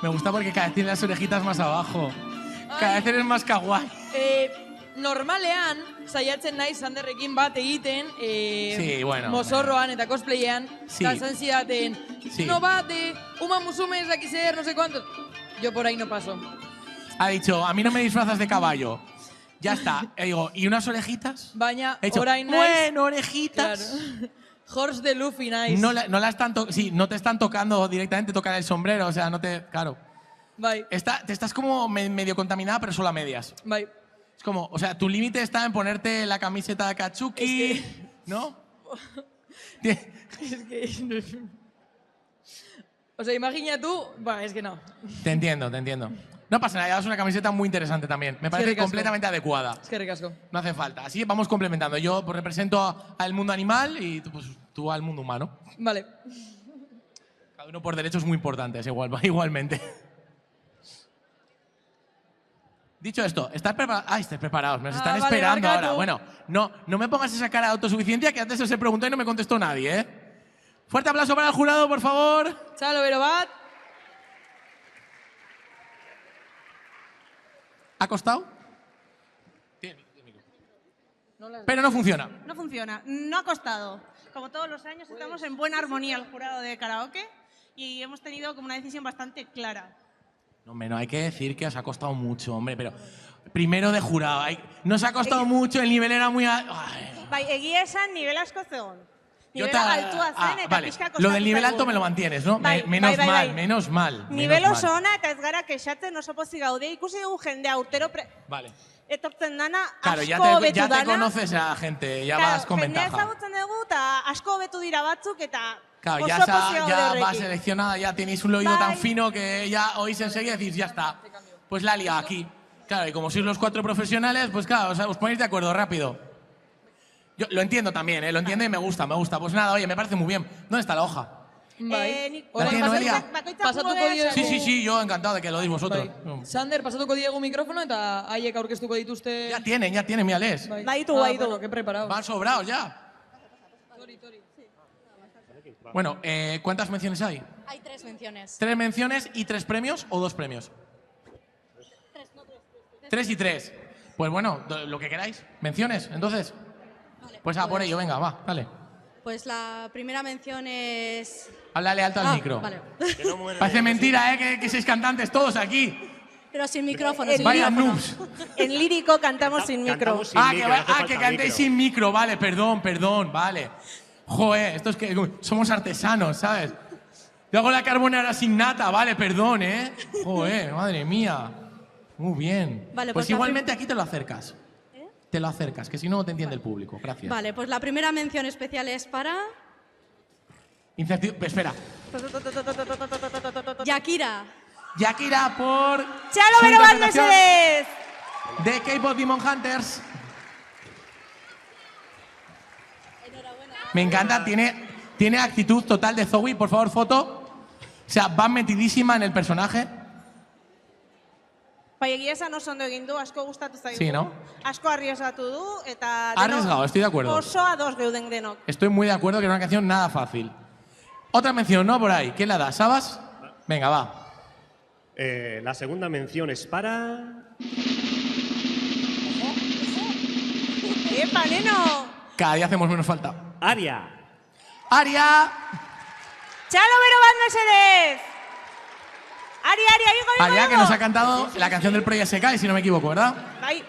Me gusta porque cada vez tiene las orejitas más abajo. Cada vez eres más kawaii. Normalean, saiatzen naiz Sanderrekin bat egiten, Sí, bueno. mozorroan eta cosplayean, Sí. eta esan zidaten, Sí. no bat, uma musume, ez dakiz zer, no sé cuántos. Yo por ahí no paso. Ha dicho, a mí no me disfrazas de caballo. Ya está. Digo, ¿y unas orejitas? Baina, He dicho, orain naiz... bueno, orejitas. Claro. Horse de Luffy naiz. No la están no te están tocando directamente, tocan el sombrero, o sea, no te... Claro. Bai, Te estás como medio contaminada, pero solo a medias. bai. Es como, o sea, tu límite está en ponerte la camiseta de Katsuki, Es ¿no? Es que... O sea, imagina tú... Bah, es que no. Te entiendo. No pasa nada, llevas una camiseta muy interesante también. Me parece ricasco. completamente adecuada. Es que ricasco. No hace falta. Así vamos complementando. Yo pues, represento al mundo animal y tú al mundo humano. Vale. Cada uno por derechos muy importantes, igualmente. Dicho esto, ¿estáis preparados? Estáis preparados, me los están vale, esperando Marcato. ahora. Bueno, no me pongas esa cara de autosuficiencia que antes se preguntó y no me contestó nadie, ¿eh? Fuerte aplauso para el jurado, por favor. Txalo, bero bat. ¿Ha costado? Pero no funciona. No funciona, no ha costado. Como todos los años estamos en buena armonía el jurado de karaoke y hemos tenido como una decisión bastante clara. No, hombre, no hay que decir que os ha costado mucho, hombre, pero primero de jurado. Nos ha costado mucho, el nivel era muy... Bai, egia esan nivel asko zegoen. Yo Nivel te- altua zen eta vale. pixka Lo kostatu del nivel zaigu. alto me lo mantienes, ¿no? Bai, Menos bai, bai, mal, bai. menos mal. Nivel menos oso mal. ona eta ez gara kexatzen oso pozik gaude. Ikusi dugu jendea urtero Vale. etortzen dana Claro, asko ya te hobetu dana. conoces a la gente, ya Claro, vas con jendea ventaja. ezagutzen dugu eta asko hobetu dira batzuk eta Claro, oso ya, pozik gaude ya horrekin. va seleccionada, ya tenéis un oído Bai. tan fino que ya oís enseguida y decís, ya está. Pues la he liado aquí. Claro, y como sois los 4 profesionales, pues claro, os ponéis de acuerdo rápido. Yo lo entiendo también, lo entiendo y me gusta, me gusta. Pues nada, oye, me parece muy bien. ¿Dónde está la hoja? Bai. ¿La tiene Noelia? Pasatuko diegu... Sí, yo encantado de que lo deis vosotros. Bai. Sander, pasatuko diegu mikrofono eta haiek aurkeztuko dituzte... Ya tienen, mírales. Baitu. Bueno, que preparados. Van sobrados ya. Bueno, ¿cuántas menciones hay? Hay 3 menciones. 3 menciones y 3 premios o 2 premios. 3 y 3. Pues bueno, lo que queráis. Menciones, entonces. Pues a por ello, venga, va, dale. Pues la primera mención es... Háblale alto al micro. Vale. Parece mentira, que sois cantantes todos aquí. Pero sin micrófono. sin Vaya micrófono. noobs. En lírico cantamos sin micro. Que cantéis sin micro, vale, perdón, vale. Joder, esto es que somos artesanos, ¿sabes? Yo hago la carbonara sin nata, vale, perdón, ¿eh? Joder, madre mía. Muy bien. Vale, pues pues la igualmente aquí te lo acercas. Te lo acercas, que si no te entiende el público. Gracias. Vale, pues la primera mención especial es para... Espera. Yakira. Yakira por... ¡Chalo su Beroban interpretación Mercedes! de K-Pop Demon Hunters. Me encanta, tiene actitud total de Zoe. Por favor, foto. O sea, va metidísima en el personaje. Bai, egia esan oso ondo egin du, asko gustatu zaigu. Sí, ¿no? Asko arriesgatu du eta... Arriesgado, estoy de acuerdo. Oso ados geuden denok. Estoy muy de acuerdo que es una canción nada fácil. Otra mención, ¿no? Por ahí. ¿Quién la da? ¿Sabas? Venga, va. La segunda mención es para... ¡Epa, neno! Cada día hacemos menos falta. Aria. ¡Aria! ¡Chalo Beroban Mercedes! ¡Igo! Aria, que nos ha cantado la canción del Project SK, si no me equivoco, ¿verdad? Bai.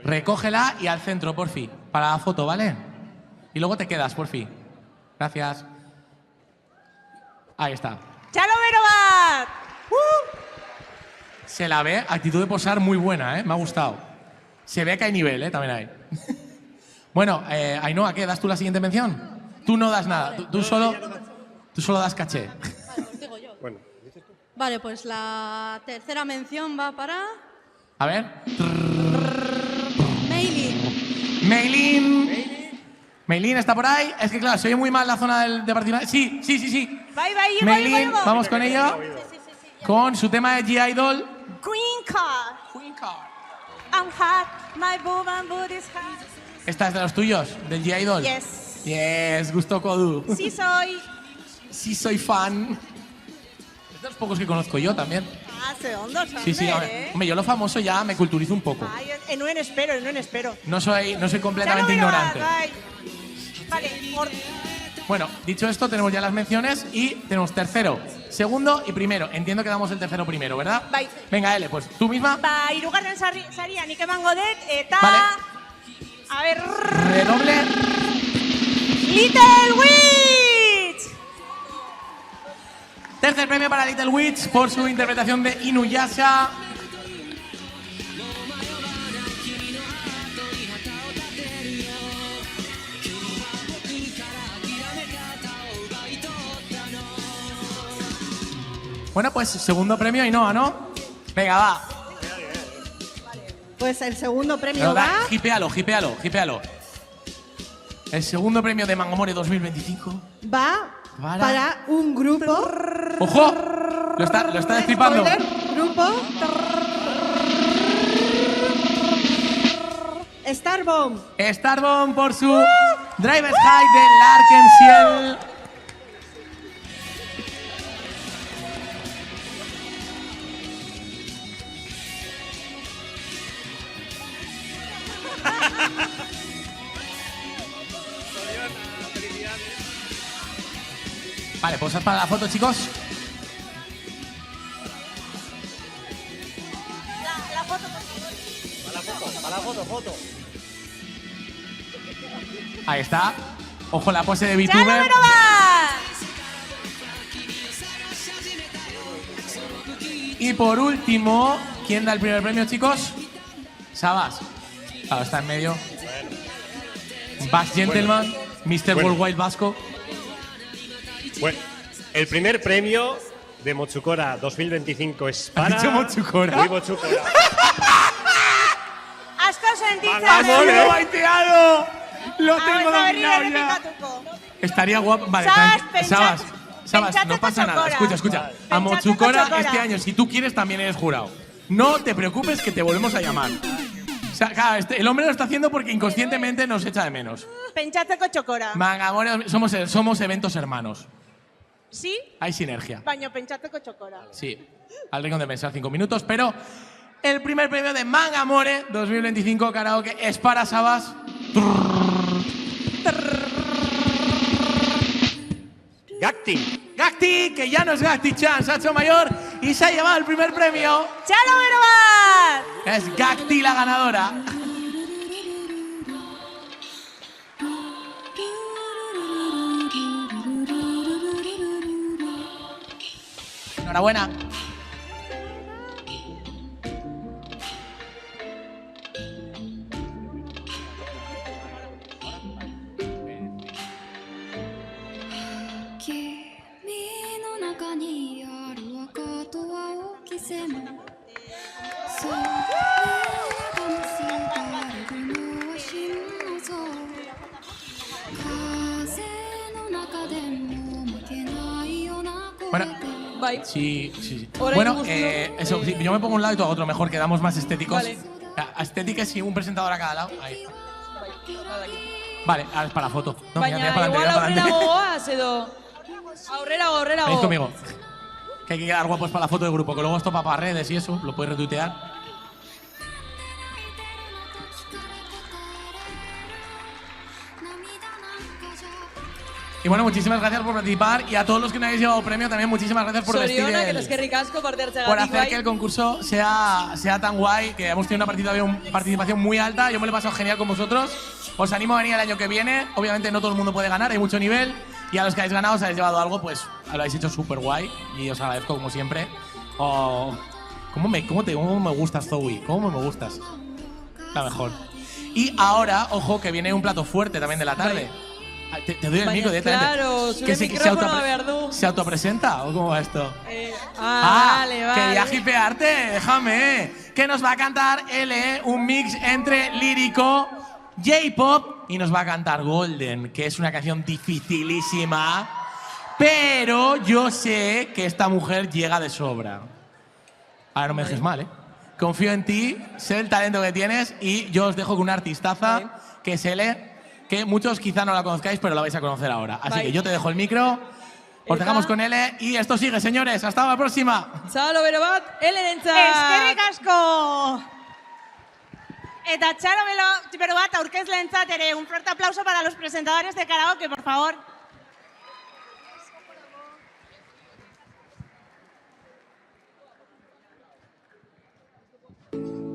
Recógela y al centro, porfi. Para la foto, ¿vale? Y luego te quedas, porfi. Gracias. Ahí está. ¡Chalo Beroban! Se la ve, actitud de posar muy buena, ¿eh? Me ha gustado. Se ve que hay nivel, También hay. Bueno, Ainhoa, ¿qué? ¿Das tú la siguiente mención? Tú no das nada, tú solo das caché. Bueno, Vale, pues la tercera mención va para... A ver. Meilin. Meilin está por ahí. Es que claro, se oye muy mal la zona de participación. Sí. Bai, igo, Meilin, igo. vamos con ella. Con su tema de G-Idol. Queen Card. I'm hot, my boob and boot is hot. Esta es de los tuyos, del G-Idol. Yes. Yes, Gusto Kodu. Sí soy. Sí soy fan. Es de los pocos que conozco yo también. Ze ondo, Sander, Sí, hombre, yo lo famoso ya me culturizo un poco. Bai, enuen espero. No soy completamente ignorante. Bai. Vale, Bueno, dicho esto, tenemos ya las menciones y tenemos tercero, segundo y primero. Entiendo que damos el tercero primero, ¿verdad? Bai. Venga, Ele, pues tú misma. Ba, hirugarren saria nik emango dut eta... Vale. A ver... Redoble. Little Witch! Tercer premio para Little Witch por su interpretación de Inuyasha. Bueno, pues segundo premio Ainhoa, ¿no? Venga, va. Pues el segundo premio Pero va... hipealo. El segundo premio de Mangomore 2025. Va para un grupo... ¡Ojo! Lo está destripando. Spoiler, grupo... Starbomb. Starbomb por su Driver's High de Larkensiel. Vale, posad para la foto, chicos. La foto, por favor. Para la foto. Ahí está. Ojo la pose de ¡Chalo VTuber. Benova! Y por último, ¿quién da el primer premio, chicos? Sabas. Claro, está en medio. Bass Gentleman, Mr. Bueno. Worldwide Vasco. Bueno, el primer premio de Mochukora 2025 es para… ¿Has dicho Mochukora? Sí, Mochukora. Asko sentitzen. ¡Ha sido baiteado! Lo tengo Hauez berriro dominado ya. errepikatuko. Estaría guapo. Vale, Sabas, Sabas, pentsatu no pasa nada. Txokora. Escucha. A Pentsatu Mochukora Txokora. este año, si tú quieres, también eres jurado. No te preocupes que te volvemos a llamar. O sea, claro, el hombre lo está haciendo porque inconscientemente nos echa de menos. Pentsatzeko txokora. Mangamore, somos eventos hermanos. Sí, Hay sinergia. baino pentsatzeko txokora. Sí, al rincón de pensar 5 minutos, pero el primer premio de Mangamore 2025 karaoke es para Sabas. Gacti, que ya no es Gacti Chan, se ha hecho mayor y se ha llevado el primer premio. ¡Chalo Benova! Es Gacti la ganadora. Enhorabuena. Bueno, Bye. sí. Ahora Bueno, hay gusto. eso, sí, yo me pongo un lado y tú a otro, mejor, quedamos más estéticos. Vale. Estéticas y un presentador a cada lado. Ahí. Vale, ahora es para la foto. No, Baina, mira, para igual adelante, aurrera goaz edo. Aurrera Venid go. conmigo. Que hay que quedar guapos para la foto de grupo, que luego esto para redes y eso, lo puedes retuitear. Y bueno, muchísimas gracias por participar y a todos los que me habéis llevado premio también muchísimas gracias por vestir Soriona, que el, eskerrik asko parte hartzeagatik, por hacer bai. que el concurso sea tan guay, que hemos tenido una participación muy alta. Yo me lo he pasado genial con vosotros. Os animo a venir el año que viene. Obviamente no todo el mundo puede ganar, hay mucho nivel. Y a los que habéis ganado, os habéis llevado algo, pues lo habéis hecho súper guay. Y os agradezco como siempre. ¿Cómo me gustas, Zoe? ¿Cómo me gustas? La mejor. Y ahora, ojo, que viene un plato fuerte también de la tarde. Te doy el Baina, micro directamente. claro, zure se mikrofonoa behar du. ¿Se autopresenta o cómo va esto? Vale. Quería hipearte, déjame. Que nos va a cantar L, un mix entre lírico, J-pop y nos va a cantar Golden, que es una canción dificilísima, pero yo sé que esta mujer llega de sobra. Ahora no me dejes mal, ¿eh? Confío en ti, sé el talento que tienes y yo os dejo con una artistaza que es L, que muchos quizá no la conozcáis, pero la vais a conocer ahora. Así que yo te dejo el micro, os dejamos con L y esto sigue, señores. Hasta la próxima. Txalo bero bat, elerentzat. Eskerrik asko! Eta txalo bero bat aurkezleentzat ere, un fuerte aplauso para los presentadores de karaoke, por favor. Yeah.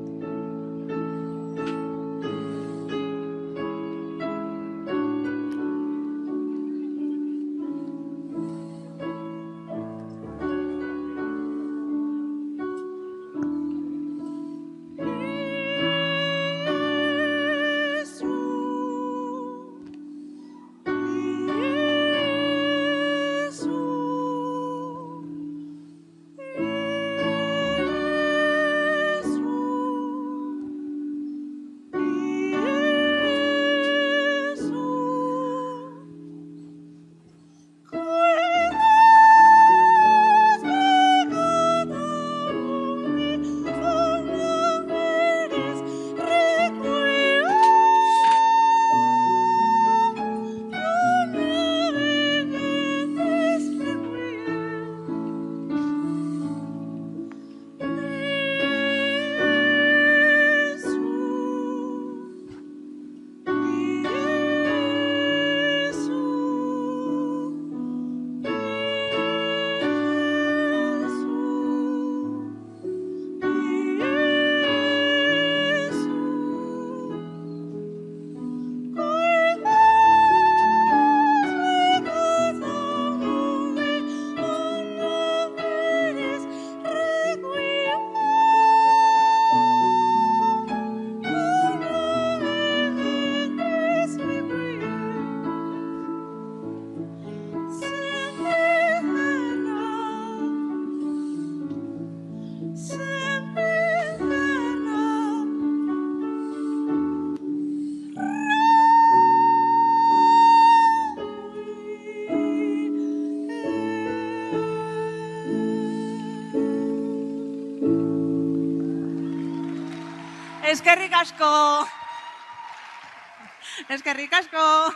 Eskerrik asko. Eskerrik asko.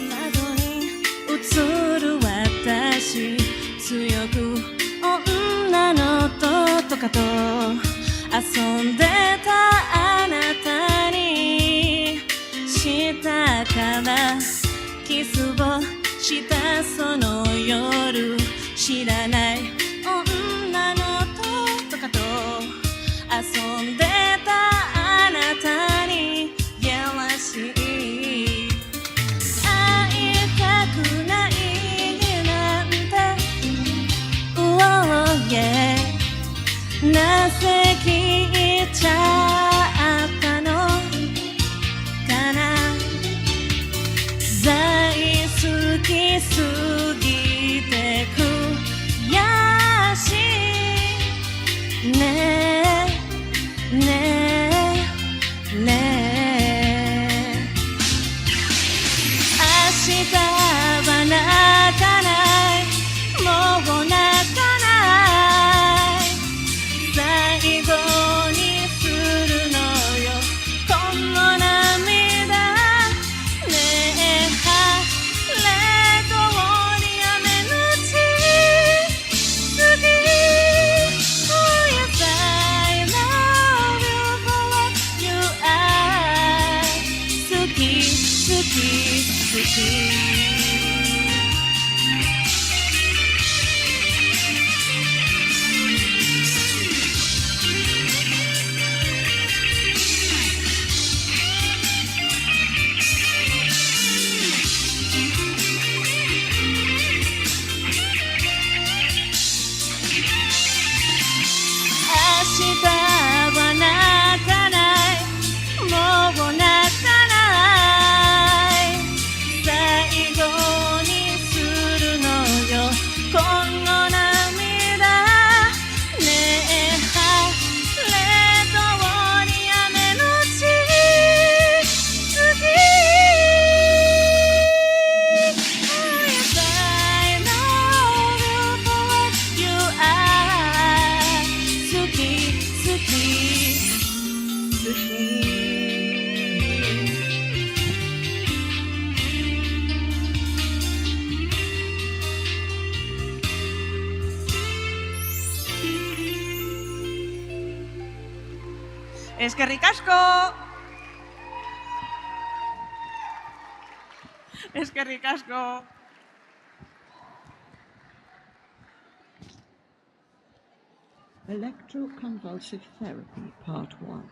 窓に映る私強く女のととかと遊んでたあなたに下からキスをしたその夜知らない女のととかと遊んでたあなたにやらしい会いたくないなんてyeah なぜ聞いちゃったのかな大好きすぎて悔しいねえねえねえ明日は泣かないもう泣かない最後にするのよこの涙ねえ晴れ通り雨のち好き Oh yes I love you for what you are 好き好き好き明日は泣かないもう泣かない最後にするのよこの涙ねえ晴れ通り雨のち好き Oh yes I love you for what you are 好き好き好きEskerrik asko. Eskerrik asko. Electroconvulsive therapy, part 1.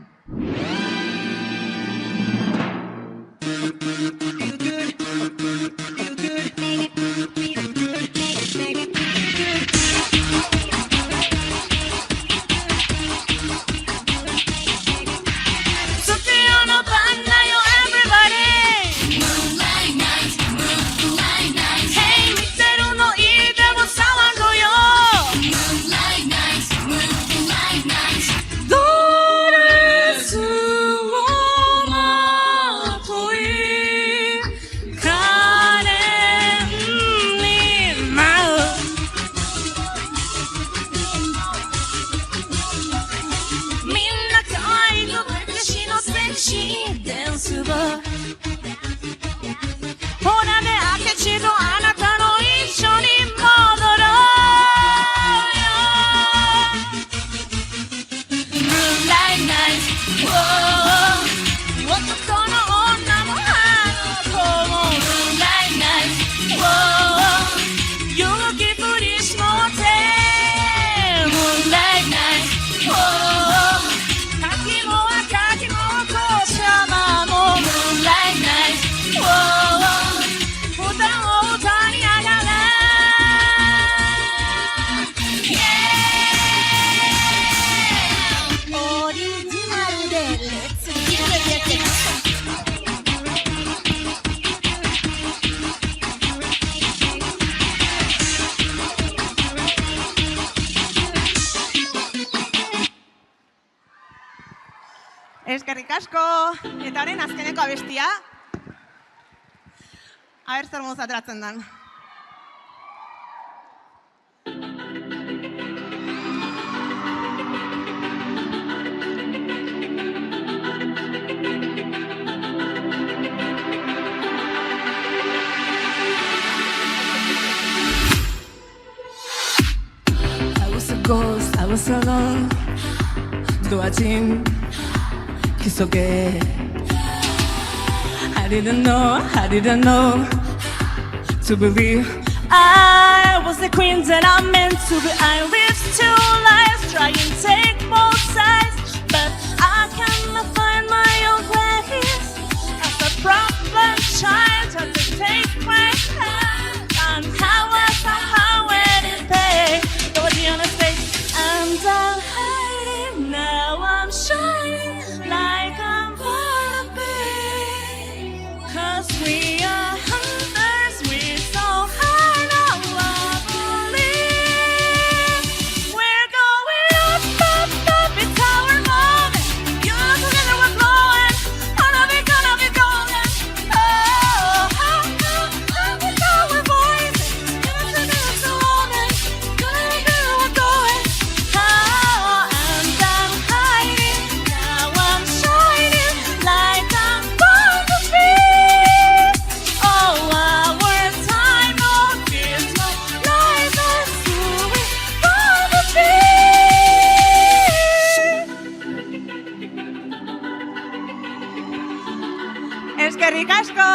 Eskerrik asko. Eta horren azkeneko abestia. Aber zer moduz ateratzen dan. I was a ghost, I was alone. 도와진 그 속에 I didn't know to believe I was the queen that I meant to be. I lived two lives, trying to take both sides, but I cannot find my own place. As a problem child, had to take my time, and how I somehow went in pain. Though the honest state, and I'm hiding now. I'm shining like I'm born to be. 'Cause we are hunters, we're so high now. I believe we're going up, up, up. It's our moment. You and together we're glowing. Gonna be golden. Oh, it's our voice. You and together so lonely. Gonna be we're going. Oh, and I'm hiding now. I'm shining like I'm born to be. Oh, our time, no fears, no lies, that's who we're gonna be. Eskerrik asko.